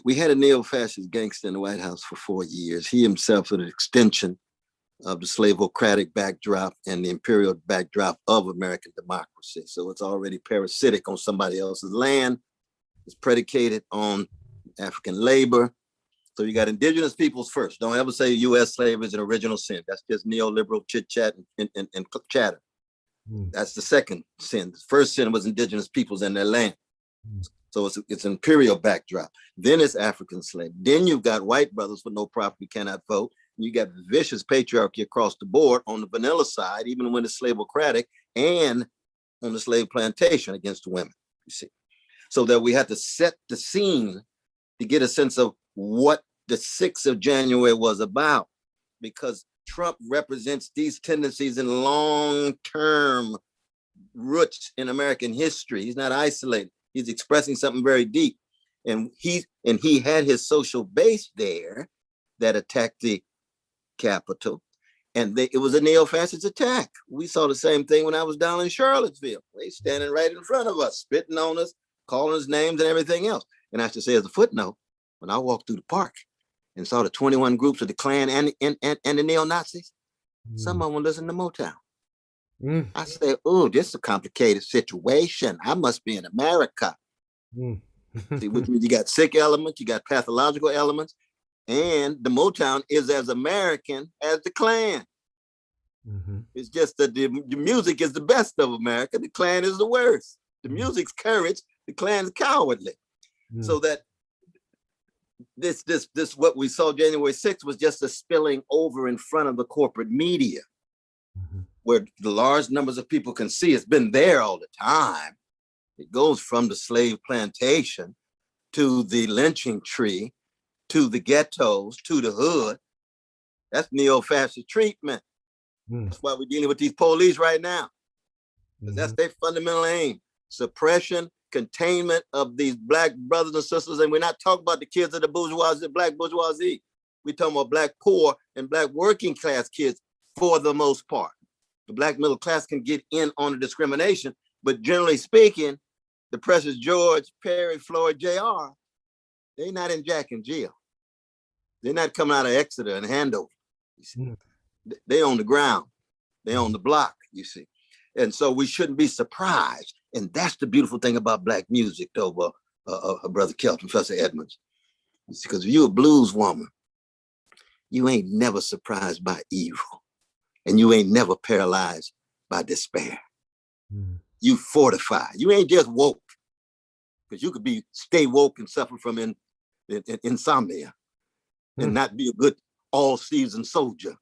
we had a neo-fascist gangster in the White House for 4 years. He himself was an extension of the slavocratic backdrop and the imperial backdrop of American democracy. So it's already parasitic on somebody else's land. It's predicated on African labor. So you got indigenous peoples first. Don't ever say U.S. slavery is an original sin. That's just neoliberal chit-chat and chatter. That's the second sin. The first sin was indigenous peoples and their land. So it's an imperial backdrop. Then it's African slave. Then you've got white brothers with no property cannot vote. And you got vicious patriarchy across the board on the vanilla side, even when it's slavocratic, and on the slave plantation against women, you see. So that we had to set the scene to get a sense of what the 6th of January was about, because Trump represents these tendencies in long-term roots in American history. He's not isolated. He's expressing something very deep. And he had his social base there that attacked the Capitol. And it was a neo-fascist attack. We saw the same thing when I was down in Charlottesville. They standing right in front of us, spitting on us, calling us names and everything else. And I should say as a footnote, when I walked through the park, and saw the 21 groups of the Klan and the neo-Nazis, some of them listen to Motown. I said, oh, this is a complicated situation. I must be in America. See, which means you got sick elements, you got pathological elements, and the Motown is as American as the Klan. It's just that the music is the best of America. The Klan is the worst. The music's courage, the Klan's cowardly. So that this what we saw January 6th was just a spilling over in front of the corporate media, where the large numbers of people can see. It's been there all the time. It goes from the slave plantation to the lynching tree, to the ghettos, to the hood. That's neo-fascist treatment. That's why we're dealing with these police right now, because that's their fundamental aim: suppression, containment of these Black brothers and sisters. And we're not talking about the kids of the bourgeoisie, Black bourgeoisie. We're talking about Black poor and Black working class kids for the most part. The Black middle class can get in on the discrimination, but generally speaking, the Precious George, Perry, Floyd, Jr., they're not in Jack and Jill. They're not coming out of Exeter and Handover. You see. They on the ground. They on the block, you see. And so we shouldn't be surprised. And that's the beautiful thing about Black music, though, Brother Kelton, Professor Edmonds. Because if you're a blues woman, you ain't never surprised by evil. And you ain't never paralyzed by despair. You fortify. You ain't just woke. Because you could stay woke and suffer from insomnia and not be a good all-season soldier.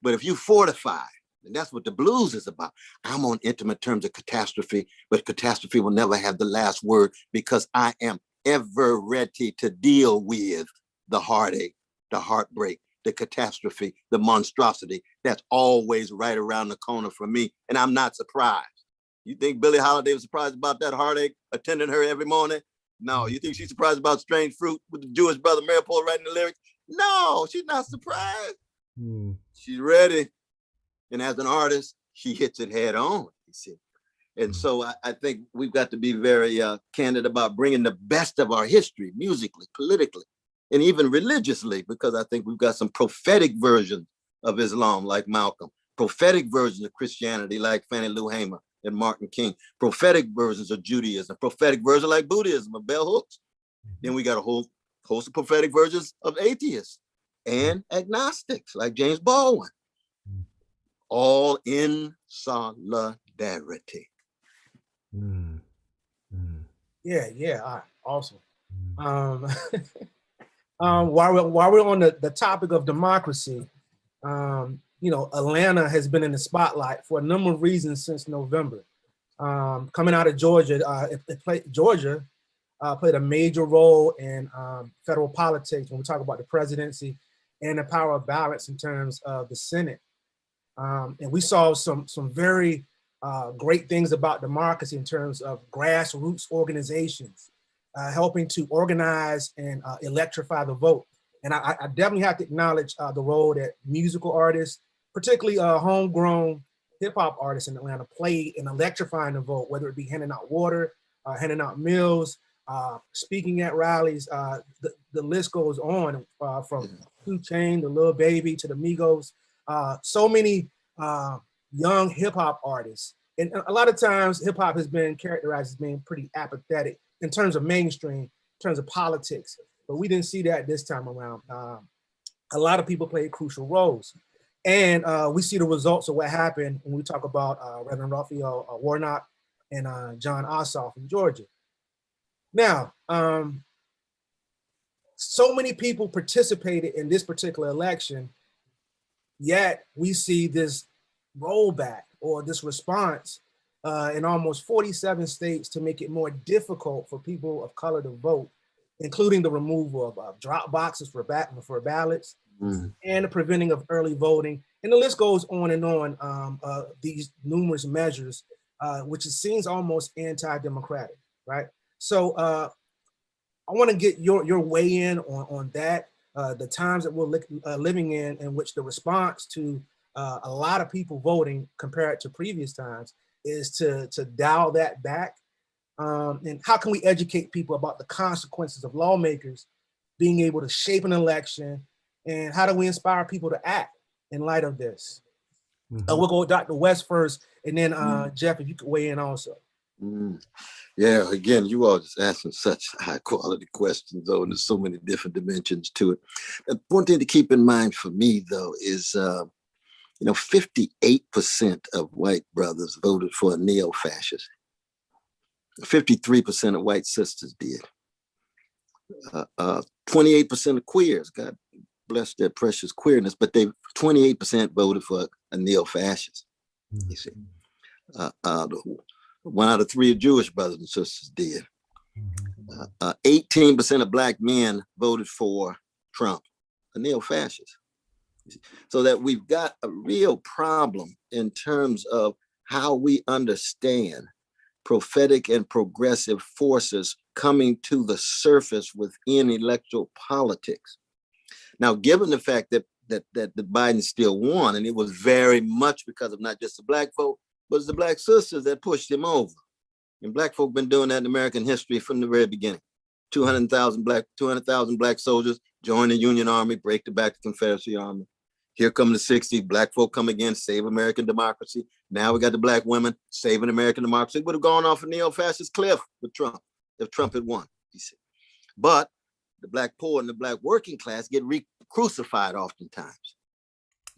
But if you fortify, and that's what the blues is about. I'm on intimate terms of catastrophe, but catastrophe will never have the last word, because I am ever ready to deal with the heartache, the heartbreak, the catastrophe, the monstrosity. That's always right around the corner for me, and I'm not surprised. You think Billie Holiday was surprised about that heartache attending her every morning? No. You think she's surprised about Strange Fruit with the Jewish brother Maripol writing the lyrics? No, she's not surprised. She's ready. And as an artist, she hits it head on, you see. And so I think we've got to be very candid about bringing the best of our history, musically, politically, and even religiously, because I think we've got some prophetic versions of Islam like Malcolm, prophetic versions of Christianity like Fannie Lou Hamer and Martin King, prophetic versions of Judaism, prophetic versions like Buddhism of Bell Hooks. Then we got a whole host of prophetic versions of atheists and agnostics like James Baldwin, all in solidarity. Yeah, awesome. While we're on the topic of democracy, Atlanta has been in the spotlight for a number of reasons since November. Coming out of Georgia, Georgia played a major role in federal politics when we talk about the presidency and the power of balance in terms of the Senate. And we saw some very great things about democracy in terms of grassroots organizations, helping to organize and electrify the vote. And I definitely have to acknowledge the role that musical artists, particularly homegrown hip hop artists in Atlanta, played in electrifying the vote, whether it be handing out water, handing out meals, speaking at rallies. The list goes on from 2 Chainz, the Lil Baby, to the Migos. So many young hip hop artists. And a lot of times hip hop has been characterized as being pretty apathetic in terms of mainstream, in terms of politics, but we didn't see that this time around. A lot of people played crucial roles. And we see the results of what happened when we talk about Reverend Raphael Warnock and John Ossoff in Georgia. Now, so many people participated in this particular election, yet we see this rollback or this response in almost 47 states to make it more difficult for people of color to vote, including the removal of drop boxes for ballots and the preventing of early voting. And the list goes on and on, these numerous measures, which seems almost anti-democratic, right? So I want to get your weigh in on that, the times that we're living in which the response to a lot of people voting compared to previous times is to dial that back. And how can we educate people about the consequences of lawmakers being able to shape an election, and how do we inspire people to act in light of this? We'll go with Dr. West first, and then Jeff, if you could weigh in also. Yeah, again, you all just asking such high quality questions, though, and there's so many different dimensions to it. And one thing to keep in mind for me, though, is 58% of white brothers voted for a neo-fascist. 53% of white sisters did. 28% of queers, God bless their precious queerness, but 28% voted for a neo-fascist. You see, 1 out of 3 of Jewish brothers and sisters did. 18% of black men voted for Trump, a neo-fascist. So that we've got a real problem in terms of how we understand prophetic and progressive forces coming to the surface within electoral politics. Now, given the fact that Biden still won, and it was very much because of not just the black vote, but it's the black sisters that pushed him over. And black folk been doing that in American history from the very beginning. 200,000 black soldiers join the Union Army, break the back of the Confederacy Army. Here come the 60s, black folk come again, save American democracy. Now we got the black women saving American democracy. Would have gone off a neo-fascist cliff with Trump if Trump had won, you see. But the black poor and the black working class get crucified oftentimes.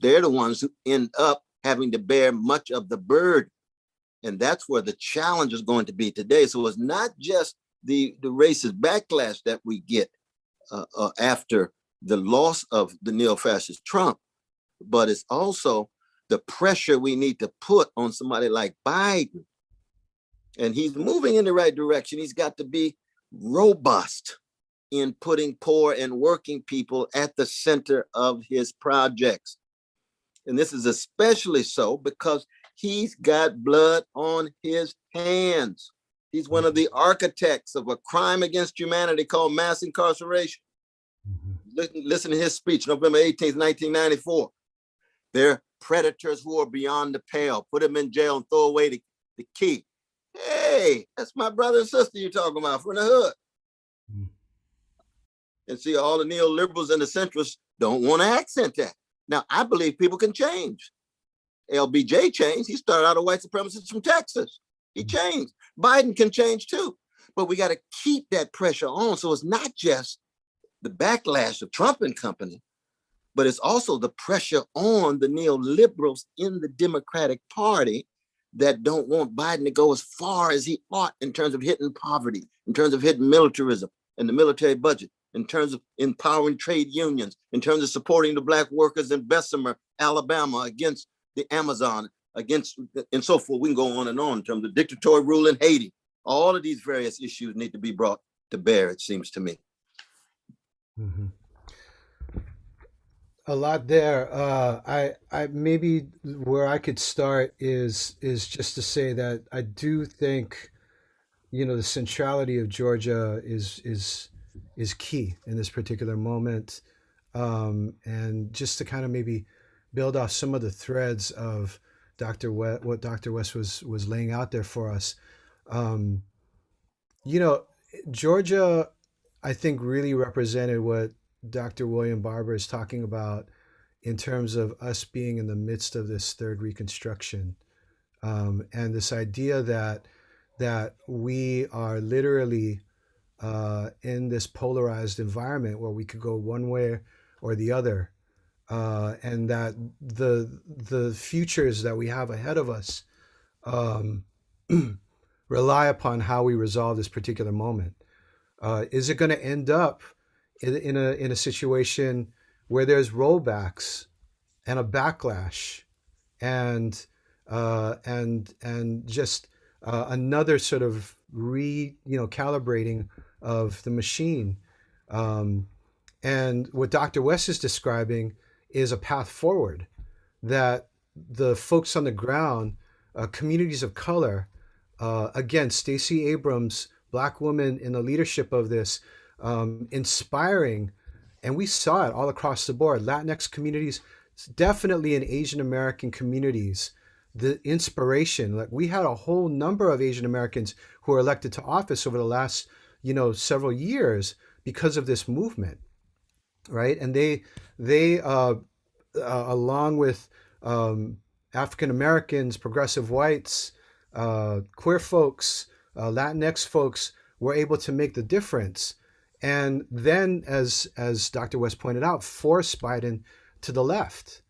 They're the ones who end up having to bear much of the burden. And that's where the challenge is going to be today. So it's not just the racist backlash that we get after the loss of the neo-fascist Trump, but it's also the pressure we need to put on somebody like Biden. And he's moving in the right direction. He's got to be robust in putting poor and working people at the center of his projects. And this is especially so because he's got blood on his hands. He's one of the architects of a crime against humanity called mass incarceration. Listen to his speech, November 18th, 1994. They're predators who are beyond the pale. Put them in jail and throw away the key. Hey, that's my brother and sister you're talking about from the hood. And see, all the neoliberals and the centrists don't want to accent that. Now, I believe people can change. LBJ changed. He started out a white supremacist from Texas. He changed. Biden can change too. But we got to keep that pressure on. So it's not just the backlash of Trump and company, but it's also the pressure on the neoliberals in the Democratic Party that don't want Biden to go as far as he ought in terms of hitting poverty, in terms of hitting militarism and the military budget, in terms of empowering trade unions, in terms of supporting the black workers in Bessemer, Alabama, against the Amazon, against, and so forth. We can go on in terms of dictatorial rule in Haiti. All of these various issues need to be brought to bear, it seems to me. A lot there. I maybe where I could start is just to say that I do think, the centrality of Georgia is key in this particular moment, and just to kind of maybe build off some of the threads of what Dr. West was laying out there for us. Georgia, I think, really represented what Dr. William Barber is talking about in terms of us being in the midst of this third Reconstruction, and this idea that we are literally in this polarized environment where we could go one way or the other, and that the futures that we have ahead of us rely upon how we resolve this particular moment. Is it going to end up in a situation where there's rollbacks and a backlash and just another sort of calibrating of the machine? And what Dr. West is describing is a path forward that the folks on the ground, communities of color, again, Stacey Abrams, Black woman in the leadership of this, inspiring, and we saw it all across the board. Latinx communities, definitely in Asian American communities, the inspiration. Like, we had a whole number of Asian Americans who were elected to office over the last, several years because of this movement. right? And they along with African Americans, progressive whites, queer folks, Latinx folks, were able to make the difference. And then, as Dr. West pointed out, force Biden to the left,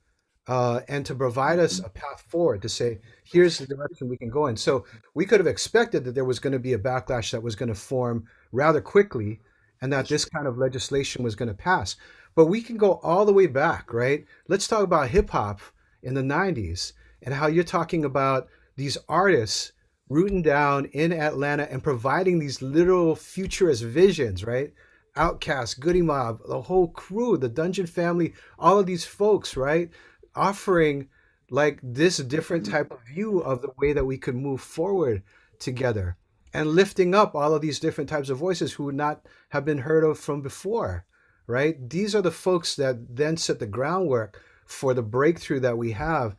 and to provide us a path forward to say, here's the direction we can go in. So we could have expected that there was going to be a backlash that was going to form rather quickly, and that this kind of legislation was going to pass. But we can go all the way back, right? Let's talk about hip hop in the 90s and how you're talking about these artists rooting down in Atlanta and providing these literal futurist visions, right? Outkast, Goody Mob, the whole crew, the Dungeon Family, all of these folks, right? Offering like this different type of view of the way that we could move forward together, and lifting up all of these different types of voices who would not have been heard of from before, right? These are the folks that then set the groundwork for the breakthrough that we have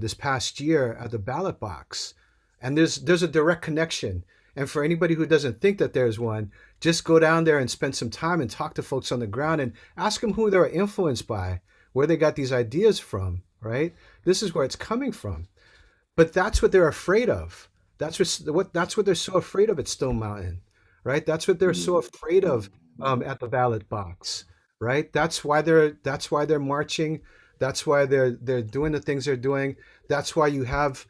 this past year at the ballot box. And there's a direct connection. And for anybody who doesn't think that there's one, just go down there and spend some time and talk to folks on the ground and ask them who they're influenced by, where they got these ideas from, right? This is where it's coming from. But that's what they're afraid of. That's what they're so afraid of at Stone Mountain, right? That's what they're so afraid of at the ballot box, right? That's why they're marching. That's why they're doing the things they're doing. That's why you have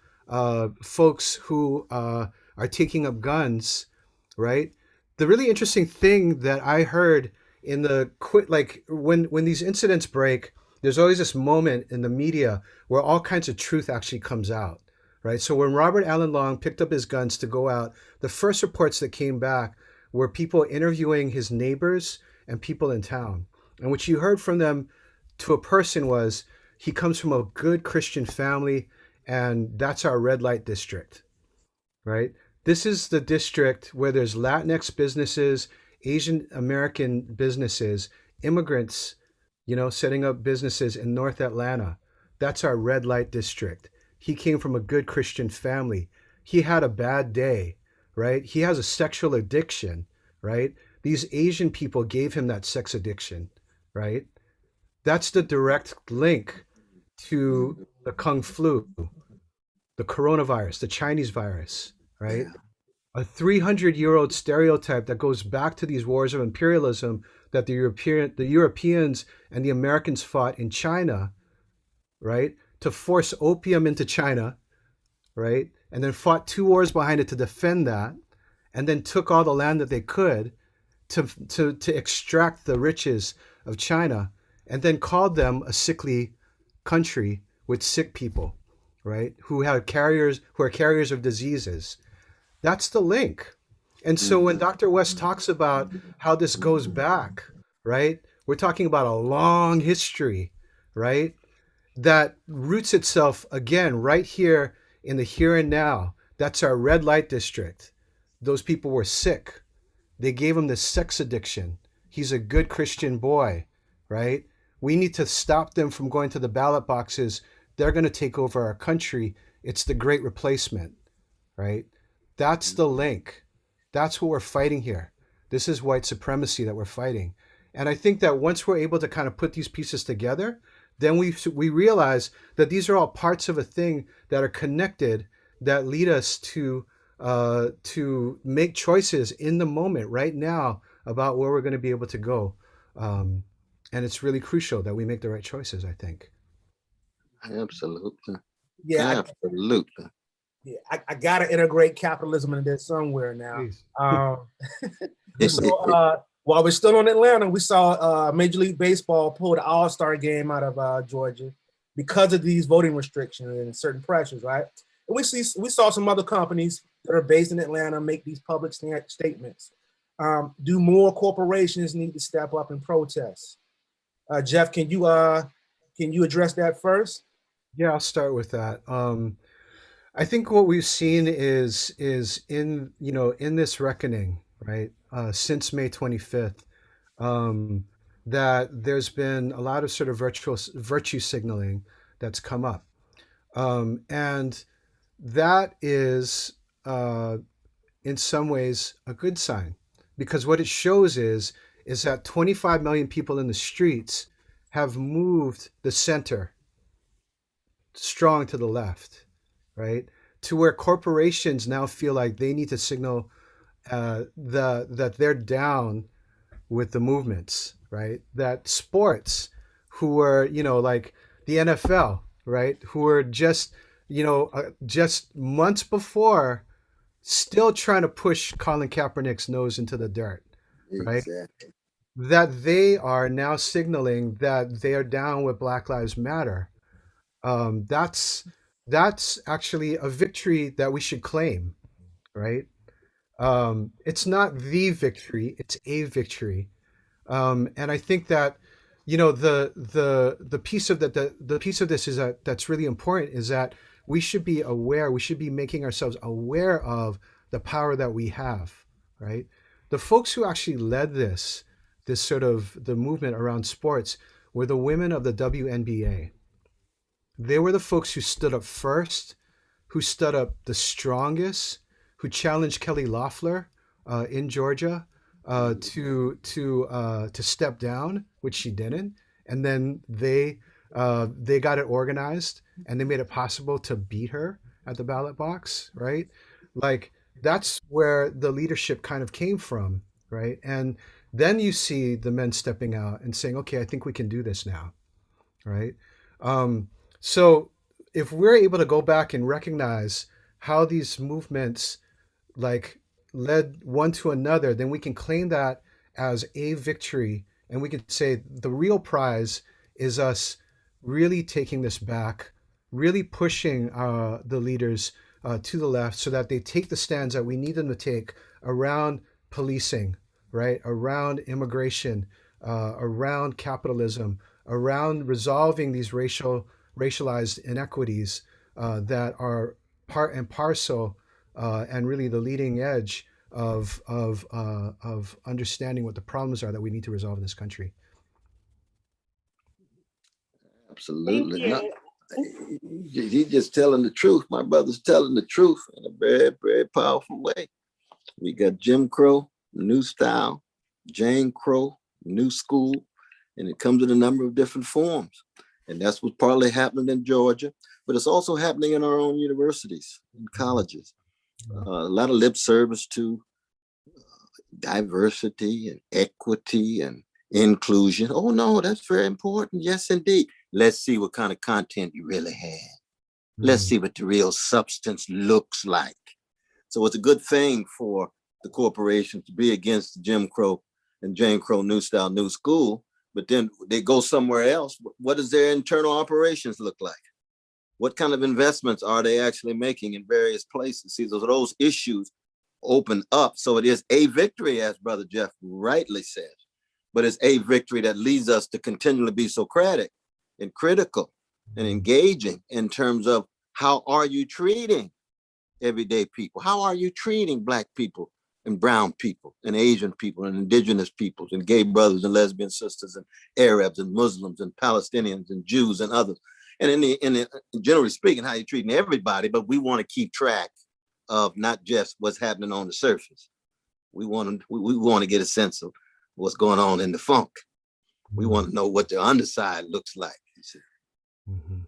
folks who are taking up guns, right? The really interesting thing that I heard in the like when these incidents break, there's always this moment in the media where all kinds of truth actually comes out, right? So when Robert Allen Long picked up his guns to go out, the first reports that came back were people interviewing his neighbors and people in town. And what you heard from them to a person was, he comes from a good Christian family, and that's our red light district, right? This is the district where there's Latinx businesses, Asian American businesses, immigrants, setting up businesses in North Atlanta. That's our red light district. He came from a good Christian family. He had a bad day, right? He has a sexual addiction, right? These Asian people gave him that sex addiction, right? That's the direct link to the Kung flu, the coronavirus, the Chinese virus, right? A 300-year-old stereotype that goes back to these wars of imperialism that the Europeans and the Americans fought in China, right? To force opium into China, right? And then fought 2 wars behind it to defend that, and then took all the land that they could to extract the riches of China, and then called them a sickly country with sick people, right? Who are carriers of diseases. That's the link. And so when Dr. West talks about how this goes back, right? We're talking about a long history, right? That roots itself again right here in the here and now. That's our red light district. Those people were sick. They gave him this sex addiction. He's a good Christian boy, right? We need to stop them from going to the ballot boxes. They're going to take over our country. It's the great replacement, right? That's the link. That's what we're fighting here. This is white supremacy that we're fighting. And I think that once we're able to kind of put these pieces together, then we realize that these are all parts of a thing that are connected, that lead us to make choices in the moment right now about where we're going to be able to go. And it's really crucial that we make the right choices, I think. Absolutely. Yeah, absolutely. I got to integrate capitalism in this somewhere now. So while we're still on Atlanta, we saw Major League Baseball pull the All-Star game out of Georgia because of these voting restrictions and certain pressures, right? And we saw some other companies that are based in Atlanta make these public statements. Do more corporations need to step up and protest? Jeff, can you address that first? Yeah, I'll start with that. I think what we've seen is in this reckoning, right, since May 25th, that there's been a lot of sort of virtue signaling that's come up, and that is in some ways a good sign, because what it shows is is that 25 million people in the streets have moved the center strong to the left, right? To where corporations now feel like they need to signal that they're down with the movements, right? That sports, who were, like the NFL, right? Who were just, just months before still trying to push Colin Kaepernick's nose into the dirt, right? Exactly. That they are now signaling that they are down with Black Lives Matter. That's actually a victory that we should claim, right? It's not the victory; it's a victory. And I think that the piece of that the piece of this is that's really important is that we should be aware. We should be making ourselves aware of the power that we have, right? The folks who actually led this sort of the movement around sports were the women of the WNBA. They were the folks who stood up first, who stood up the strongest, who challenged Kelly Loeffler in Georgia to step down, which she didn't, and then they got it organized and they made it possible to beat her at the ballot box, right? Like that's where the leadership kind of came from, right? And then you see the men stepping out and saying, "Okay, I think we can do this now," right? So if we're able to go back and recognize how these movements like led one to another, then we can claim that as a victory, and we can say the real prize is us really taking this back, really pushing the leaders to the left so that they take the stands that we need them to take around policing, right, around immigration, around capitalism, around resolving these racialized inequities that are part and parcel and really the leading edge of understanding what the problems are that we need to resolve in this country. Absolutely. Thank He's just telling the truth. My brother's telling the truth in a very, very powerful way. We got Jim Crow, New Style, Jane Crow, New School, and it comes in a number of different forms. And that's what's partly happening in Georgia, but it's also happening in our own universities and colleges. A lot of lip service to diversity and equity and inclusion. Oh no, that's very important. Yes, indeed. Let's see what kind of content you really have. Let's see what the real substance looks like. So it's a good thing for the corporation to be against Jim Crow and Jane Crow, New Style, New School, but then they go somewhere else. What does their internal operations look like? What kind of investments are they actually making in various places? See, those issues open up. So it is a victory, as Brother Jeff rightly says, but it's a victory that leads us to continually be Socratic and critical and engaging in terms of how are you treating everyday people? How are you treating Black people and brown people and Asian people and indigenous peoples and gay brothers and lesbian sisters and Arabs and Muslims and Palestinians and Jews and others? And generally speaking, how you're treating everybody, but we want to keep track of not just what's happening on the surface. We want to get a sense of what's going on in the funk. We want to know what the underside looks like. You see. Mm-hmm.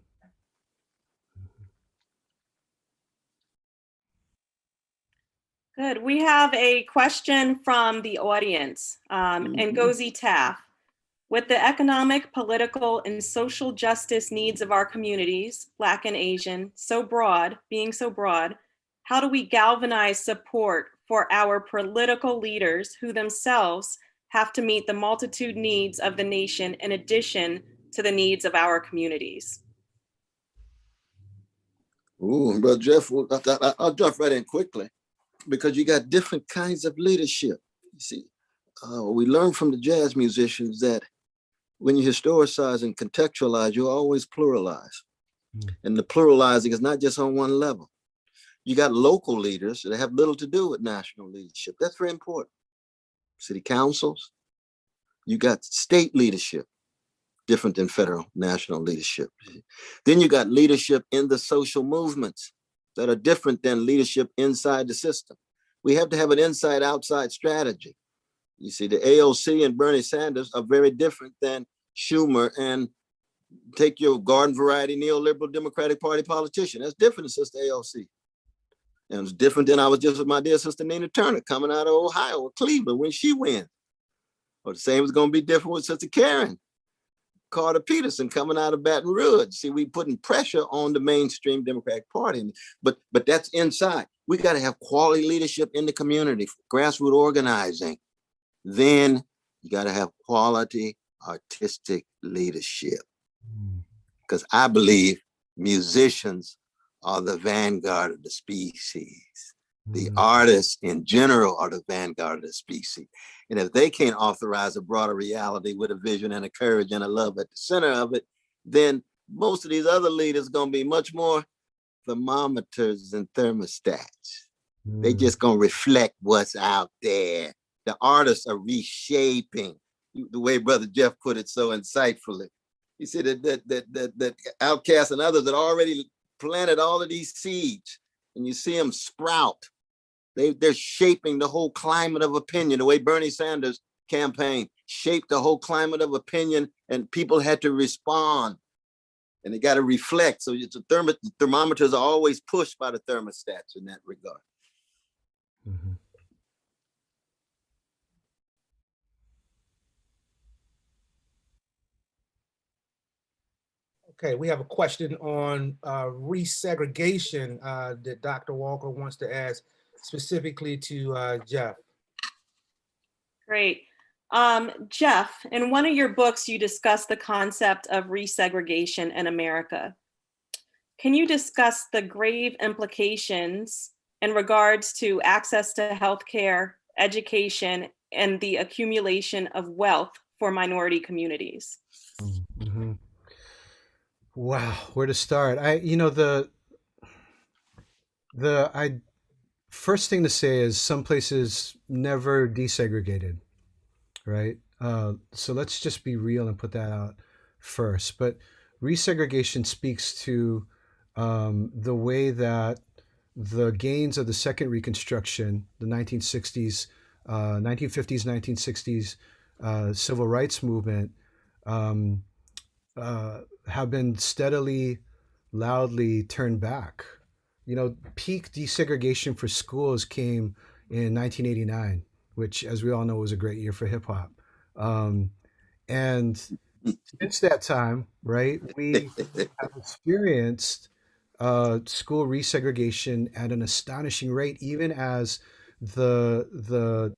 Good. We have a question from the audience, Ngozi Taff. With the economic, political, and social justice needs of our communities, Black and Asian, being so broad, how do we galvanize support for our political leaders who themselves have to meet the multitude needs of the nation in addition to the needs of our communities? Ooh, Brother Jeff, I'll jump right in quickly because you got different kinds of leadership. You see, we learn from the jazz musicians that when you historicize and contextualize, you always pluralize. And the pluralizing is not just on one level. You got local leaders that have little to do with national leadership. That's very important. City councils, you got state leadership, different than federal national leadership. Then you got leadership in the social movements that are different than leadership inside the system. We have to have an inside-outside strategy. You see, the AOC and Bernie Sanders are very different than Schumer and take your garden variety neoliberal Democratic Party politician. That's different than Sister AOC. And it's different than I was just with my dear sister Nina Turner coming out of Ohio or Cleveland when she wins. Or the same is going to be different with Sister Karen Carter Peterson coming out of Baton Rouge. See, we putting pressure on the mainstream Democratic Party, but that's inside. We got to have quality leadership in the community, grassroots organizing. Then you got to have quality artistic leadership. Because I believe musicians are the vanguard of the species. The artists in general are the vanguard of the species. And if they can't authorize a broader reality with a vision and a courage and a love at the center of it, then most of these other leaders are going to be much more thermometers and thermostats. They just going to reflect what's out there. The artists are reshaping, the way Brother Jeff put it so insightfully. He said that Outcasts and others had already planted all of these seeds, and you see them sprout. They're shaping the whole climate of opinion, the way Bernie Sanders' campaign shaped the whole climate of opinion, and people had to respond, and they got to reflect. So it's the thermometers are always pushed by the thermostats in that regard. Mm-hmm. Okay, we have a question on re-segregation that Dr. Walker wants to ask specifically to Jeff. Great. Jeff, in one of your books, you discuss the concept of re-segregation in America. Can you discuss the grave implications in regards to access to healthcare, education, and the accumulation of wealth for minority communities? Mm-hmm. Wow, where to start? First thing to say is some places never desegregated, right? So let's just be real and put that out first. But resegregation speaks to the way that the gains of the second Reconstruction, the 1960s, 1950s, 1960s civil rights movement, have been steadily, loudly turned back. Peak desegregation for schools came in 1989, which, as we all know, was a great year for hip hop. And since that time, right, we have experienced school resegregation at an astonishing rate, even as the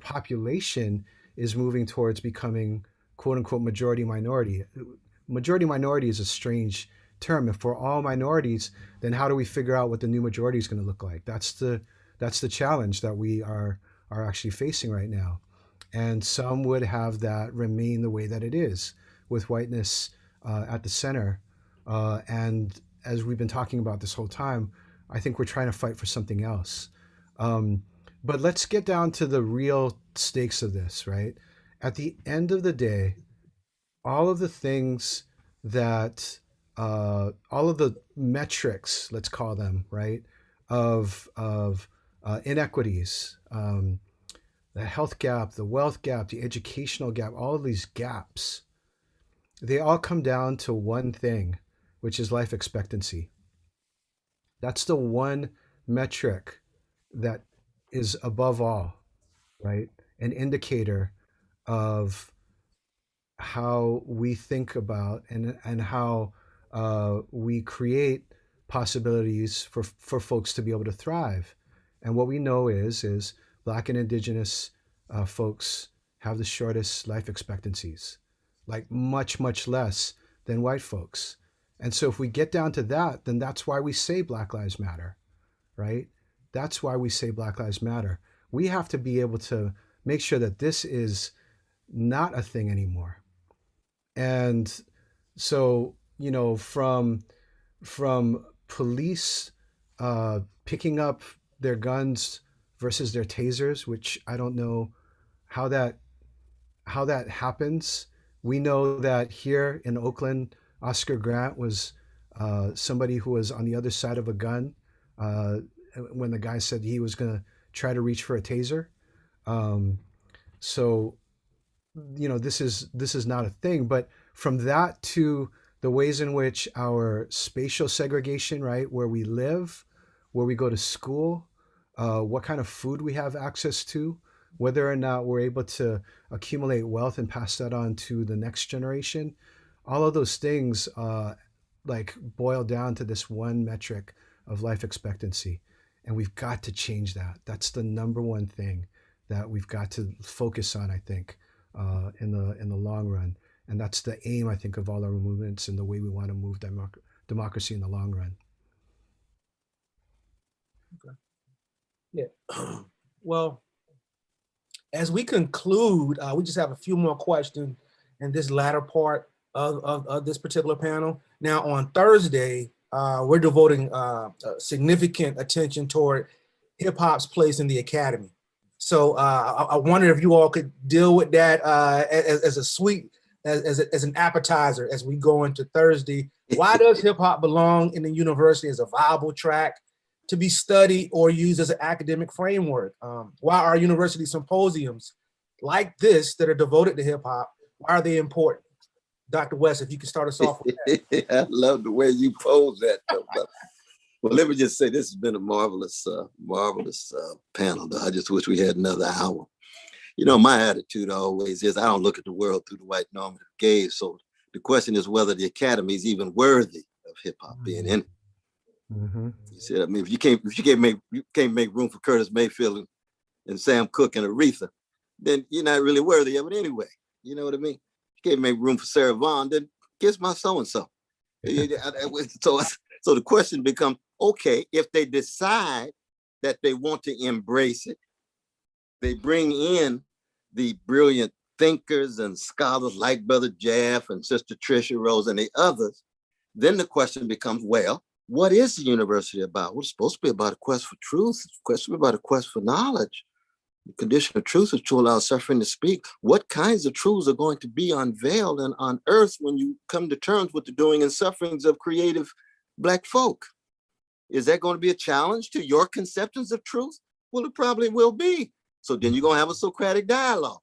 population is moving towards becoming quote unquote majority minority. Majority minority is a strange term. If we're all minorities, then how do we figure out what the new majority is going to look like? That's the challenge that we are actually facing right now. And some would have that remain the way that it is, with whiteness at the center. And as we've been talking about this whole time, I think we're trying to fight for something else. But let's get down to the real stakes of this, right? At the end of the day, all of the things that, all of the metrics, let's call them, right, of inequities, the health gap, the wealth gap, the educational gap, all of these gaps, they all come down to one thing, which is life expectancy. That's the one metric that is above all, right? An indicator of how we think about and how we create possibilities for folks to be able to thrive. And what we know is Black and Indigenous folks have the shortest life expectancies, like much, much less than white folks. And so if we get down to that, then that's why we say Black Lives Matter, right? That's why we say Black Lives Matter. We have to be able to make sure that this is not a thing anymore. And so, from police picking up their guns versus their tasers, which I don't know how that happens. We know that here in Oakland, Oscar Grant was somebody who was on the other side of a gun when the guy said he was going to try to reach for a taser. So, this is not a thing. But from that to the ways in which our spatial segregation, right, where we live, where we go to school, what kind of food we have access to, whether or not we're able to accumulate wealth and pass that on to the next generation, all of those things like boil down to this one metric of life expectancy. And we've got to change that. That's the number one thing that we've got to focus on, I think, in the long run. And that's the aim, I think, of all our movements and the way we want to move democracy in the long run. Okay. Yeah. Well, as we conclude, we just have a few more questions in this latter part of this particular panel. Now, on Thursday, we're devoting significant attention toward hip hop's place in the academy. So I wonder if you all could deal with that as a sweet, as an appetizer as we go into Thursday. Why does hip hop belong in the university as a viable track to be studied or used as an academic framework? Why are university symposiums like this that are devoted to hip hop, why are they important? Dr. West, if you could start us off with that. I love the way you pose that. Well, let me just say this has been a marvelous panel. I just wish we had another hour. My attitude always is I don't look at the world through the white normative gaze. So the question is whether the academy is even worthy of hip hop being in it. Mm-hmm. You see what I mean? If you can't make room for Curtis Mayfield and Sam Cooke and Aretha, then you're not really worthy of it anyway. You know what I mean? If you can't make room for Sarah Vaughan, then kiss my so-and-so. So the question becomes, okay, if they decide that they want to embrace it, they bring in the brilliant thinkers and scholars like Brother Jeff and Sister Tricia Rose and the others, then the question becomes, well, what is the university about? Well, it's supposed to be about a quest for truth. It's supposed to be about a quest for knowledge. The condition of truth is to allow suffering to speak. What kinds of truths are going to be unveiled and unearthed when you come to terms with the doing and sufferings of creative Black folk? Is that going to be a challenge to your conceptions of truth? Well, it probably will be. So then you're going to have a Socratic dialogue.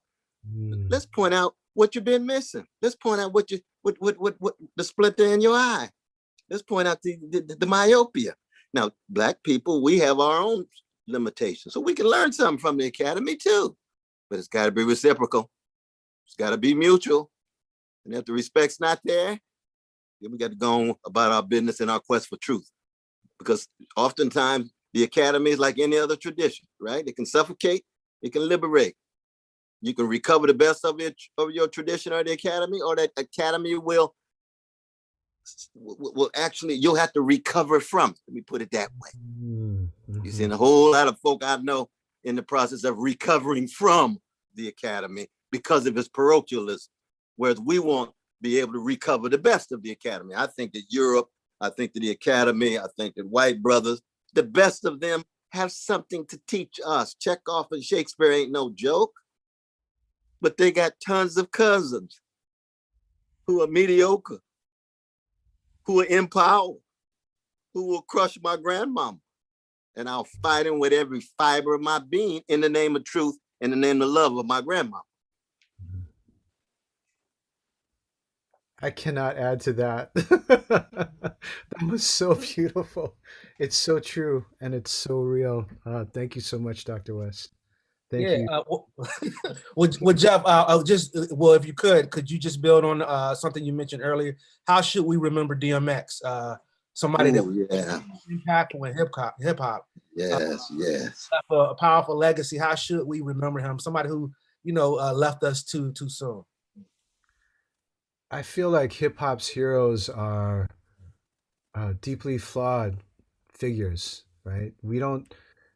Let's point out what you've been missing. Let's point out what the splinter in your eye. Let's point out the myopia. Now, Black people, we have our own limitations. So we can learn something from the academy too, but it's got to be reciprocal. It's got to be mutual. And if the respect's not there, then we got to go on about our business and our quest for truth. Because oftentimes the academy is like any other tradition, right? It can suffocate, it can liberate. You can recover the best of your tradition or the academy, or that academy will actually, you'll have to recover from it. Let me put it that way. Mm-hmm. You see, and a whole lot of folk I know in the process of recovering from the academy because of its parochialism, whereas we won't be able to recover the best of the academy. I think that Europe, I think that the academy, I think that white brothers, the best of them have something to teach us. Chekhov and Shakespeare ain't no joke, but they got tons of cousins who are mediocre, who are in power, who will crush my grandmama. And I'll fight him with every fiber of my being in the name of truth, in the name of love of my grandmama. I cannot add to that. That was so beautiful. It's so true and it's so real. Thank you so much, Dr. West. Thank you. Well, Jeff, if you could you just build on something you mentioned earlier? How should we remember DMX? Somebody that was impactful in hip hop. Yes. Left a powerful legacy. How should we remember him? Somebody who left us too soon. I feel like hip hop's heroes are deeply flawed figures, right? We don't.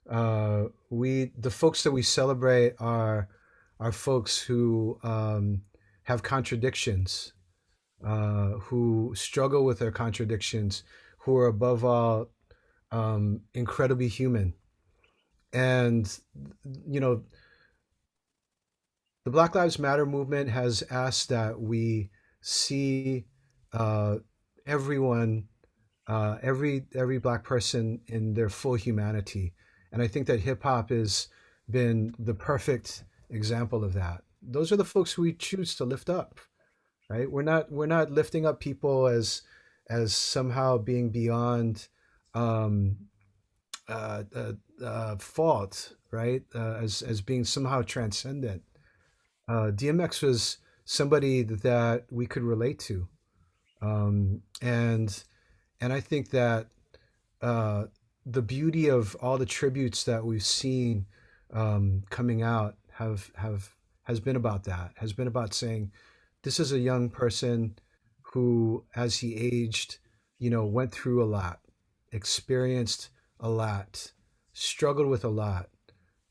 The folks that we celebrate are folks who have contradictions, who struggle with their contradictions, who are above all incredibly human. And the Black Lives Matter movement has asked that we see everyone, every Black person in their full humanity. And I think that hip hop has been the perfect example of that. Those are the folks who we choose to lift up, right? We're not lifting up people as somehow being beyond um, fault, right? As being somehow transcendent. DMX was somebody that we could relate to, and I think that uh, the beauty of all the tributes that we've seen coming out has been about that. Has been about saying this is a young person who, as he aged, went through a lot, experienced a lot, struggled with a lot,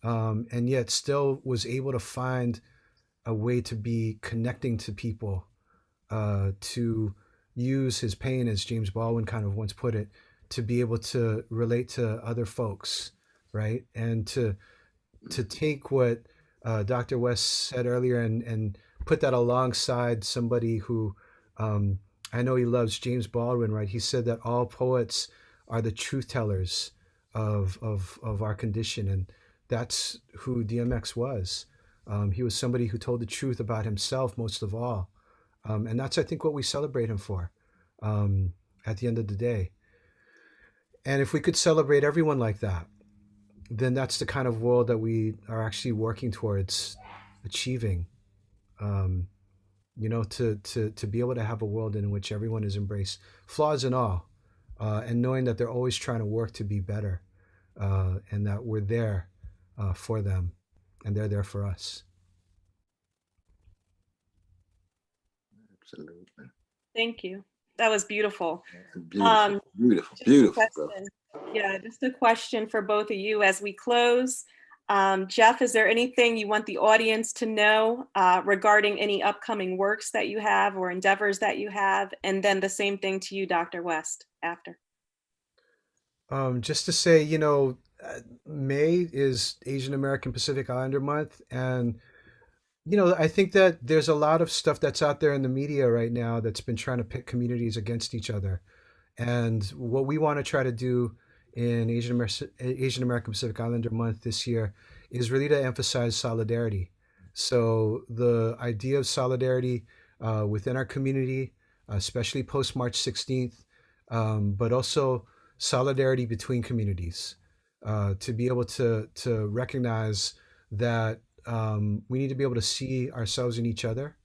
and yet still was able to find a way to be connecting to people, to use his pain, as James Baldwin kind of once put it, to be able to relate to other folks, right? And to take what Dr. West said earlier and put that alongside somebody who I know he loves, James Baldwin, right? He said that all poets are the truth tellers of our condition, and that's who DMX was. He was somebody who told the truth about himself most of all, and that's, I think, what we celebrate him for at the end of the day. And if we could celebrate everyone like that, then that's the kind of world that we are actually working towards achieving. Um, to be able to have a world in which everyone is embraced, flaws and all, and knowing that they're always trying to work to be better, and that we're there for them, and they're there for us. Absolutely. Thank you. That was beautiful. Beautiful, beautiful, Just a beautiful. question. Yeah, just a question for both of you as we close. Jeff, is there anything you want the audience to know regarding any upcoming works that you have or endeavors that you have? And then the same thing to you, Dr. West, after. Just to say, May is Asian American Pacific Islander Month, and I think that there's a lot of stuff that's out there in the media right now that's been trying to pit communities against each other. And what we want to try to do in Asian American Pacific Islander Month this year is really to emphasize solidarity. So the idea of solidarity within our community, especially post March 16th, but also solidarity between communities, to be able to recognize that we need to be able to see ourselves in each other,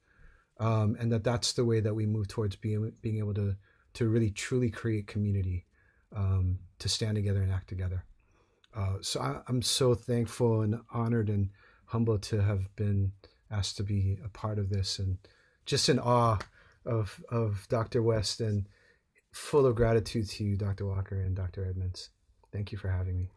and that's the way that we move towards being able to really truly create community, to stand together and act together. So I'm so thankful and honored and humbled to have been asked to be a part of this, and just in awe of Dr. West, and full of gratitude to you, Dr. Walker and Dr. Edmonds. Thank you for having me.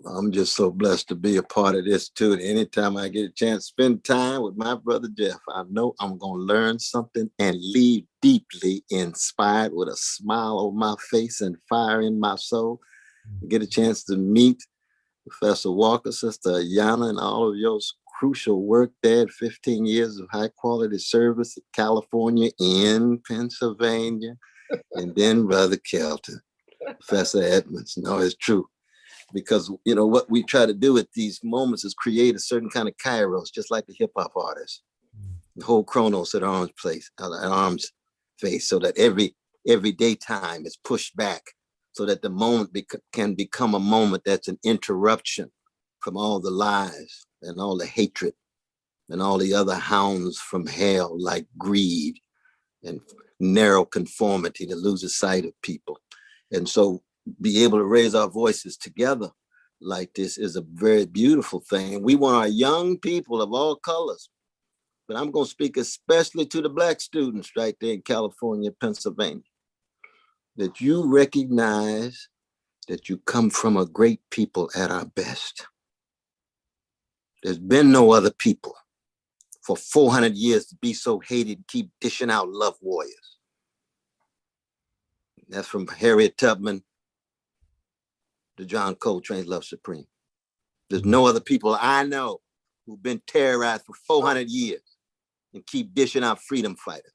I'm just so blessed to be a part of this too. And anytime I get a chance to spend time with my brother Jeff, I know I'm going to learn something and leave deeply inspired with a smile on my face and fire in my soul. Get a chance to meet Professor Walker, Sister Yana, and all of your crucial work there. 15 years of high quality service in California, in Pennsylvania, and then Brother Kelton, Professor Edmonds. No, it's true. Because what we try to do at these moments is create a certain kind of kairos, just like the hip hop artist. The whole chronos at arm's face, so that every daytime is pushed back, so that the moment can become a moment that's an interruption from all the lies and all the hatred and all the other hounds from hell, like greed and narrow conformity that loses sight of people. And so be able to raise our voices together like this is a very beautiful thing. And we want our young people of all colors, but I'm going to speak especially to the Black students right there in California, Pennsylvania, that you recognize that you come from a great people at our best. There's been no other people for 400 years to be so hated, keep dishing out love warriors. That's from Harriet Tubman to John Coltrane's Love Supreme. There's no other people I know who've been terrorized for 400 years and keep dishing out freedom fighters.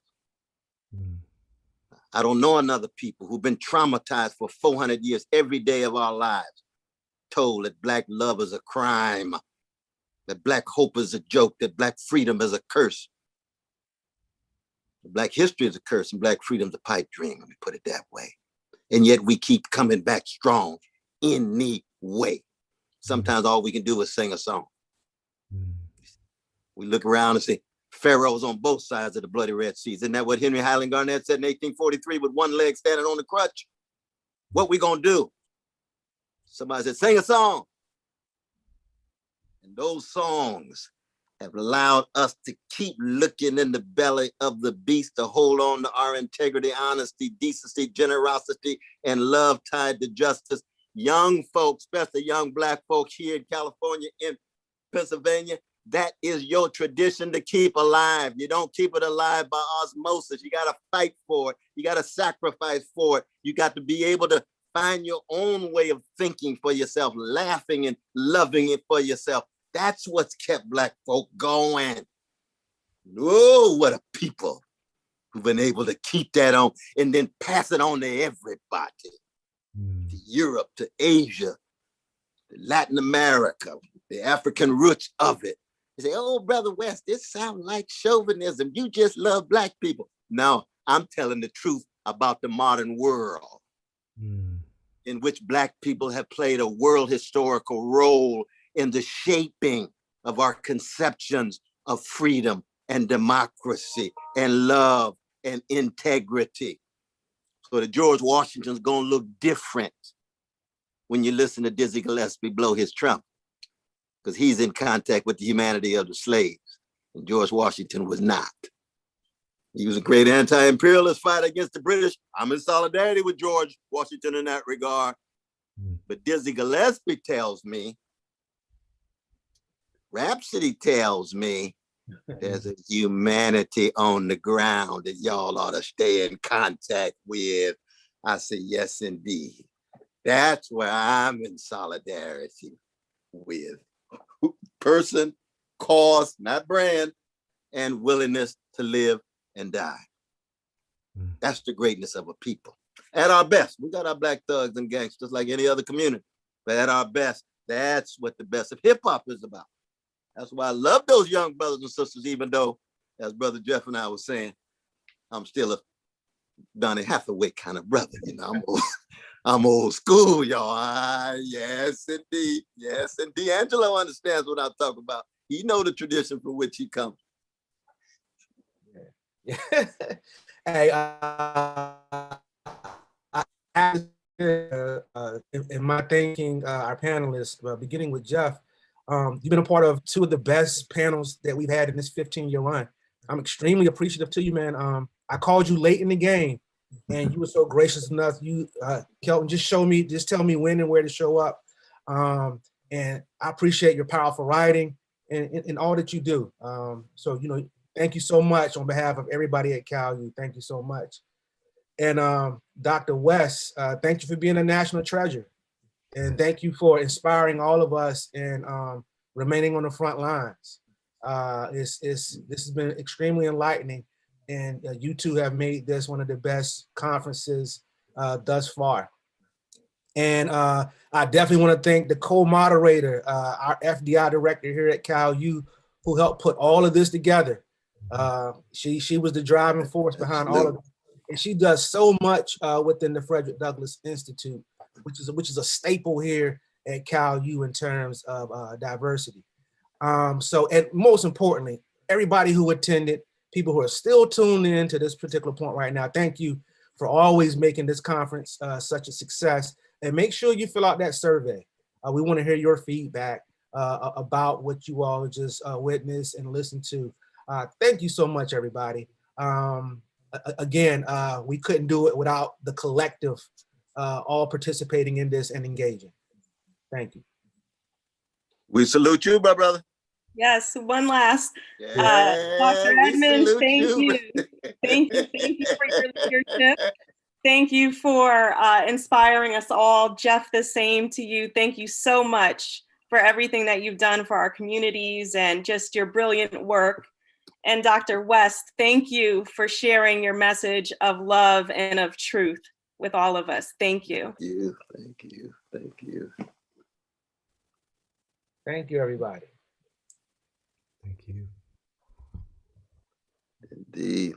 I don't know another people who've been traumatized for 400 years every day of our lives, told that black love is a crime, that black hope is a joke, that black freedom is a curse. Black history is a curse and black freedom is a pipe dream, let me put it that way. And yet we keep coming back strong anyway. Sometimes all we can do is sing a song. We look around and say, pharaohs on both sides of the bloody Red Sea. Isn't that what Henry Highland Garnett said in 1843 with one leg standing on the crutch? What we gonna do? Somebody said, sing a song. And those songs have allowed us to keep looking in the belly of the beast, to hold on to our integrity, honesty, decency, generosity, and love tied to justice. Young folks, especially young black folks here in California, in Pennsylvania, that is your tradition to keep alive. You don't keep it alive by osmosis. You got to fight for it. You got to sacrifice for it. You got to be able to find your own way of thinking for yourself, laughing and loving it for yourself. That's what's kept black folk going. Oh, what a people who've been able to keep that on and then pass it on to everybody. To Europe, to Asia, to Latin America, the African roots of it. They say, oh, Brother West, this sounds like chauvinism. You just love black people. No, I'm telling the truth about the modern world in which black people have played a world historical role in the shaping of our conceptions of freedom and democracy and love and integrity. So the George Washington's gonna look different when you listen to Dizzy Gillespie blow his trumpet, because he's in contact with the humanity of the slaves, and George Washington was not. He was a great anti-imperialist fighter against the British. I'm in solidarity with George Washington in that regard. But Dizzy Gillespie tells me, Rhapsody tells me, there's a humanity on the ground that y'all ought to stay in contact with. I say, yes, indeed. That's where I'm in solidarity with. Person, cause, not brand, and willingness to live and die. That's the greatness of a people. At our best, we got our black thugs and gangsters like any other community, but at our best, that's what the best of hip hop is about. That's why I love those young brothers and sisters, even though, as Brother Jeff and I was saying, I'm still a Donny Hathaway kind of brother. You know, I'm old school, y'all. Yes, indeed. Yes, and D'Angelo understands what I'm talking about. He knows the tradition from which he comes. Yeah. Hey, in my thinking, our panelists, beginning with Jeff, you've been a part of two of the best panels that we've had in this 15-year run. I'm extremely appreciative to you, man. I called you late in the game, and you were so gracious enough. You, Kelton, just tell me when and where to show up. And I appreciate your powerful writing and all that you do. So, you know, thank you so much on behalf of everybody at CalU. Thank you so much. And Dr. West, thank you for being a national treasure. And thank you for inspiring all of us and remaining on the front lines. This has been extremely enlightening, and you two have made this one of the best conferences thus far. And I definitely want to thank the co-moderator, our FDI director here at CalU, who helped put all of this together. She was the driving force behind all of it. And she does so much within the Frederick Douglass Institute, which is a staple here at CalU in terms of diversity. So, and most importantly, everybody who attended, people who are still tuned in to this particular point right now, thank you for always making this conference such a success. And make sure you fill out that survey. We want to hear your feedback about what you all just witnessed and listened to. Thank you so much, everybody. Again, we couldn't do it without the collective all participating in this and engaging. Thank you. We salute you, my brother. Yes, one last. Dr. Edmonds, thank you. Thank you for your leadership. Thank you for inspiring us all. Jeff, the same to you. Thank you so much for everything that you've done for our communities and just your brilliant work. And Dr. West, thank you for sharing your message of love and of truth with all of us. Thank you. Thank you. Thank you. Thank you. Thank you, everybody. Thank you. The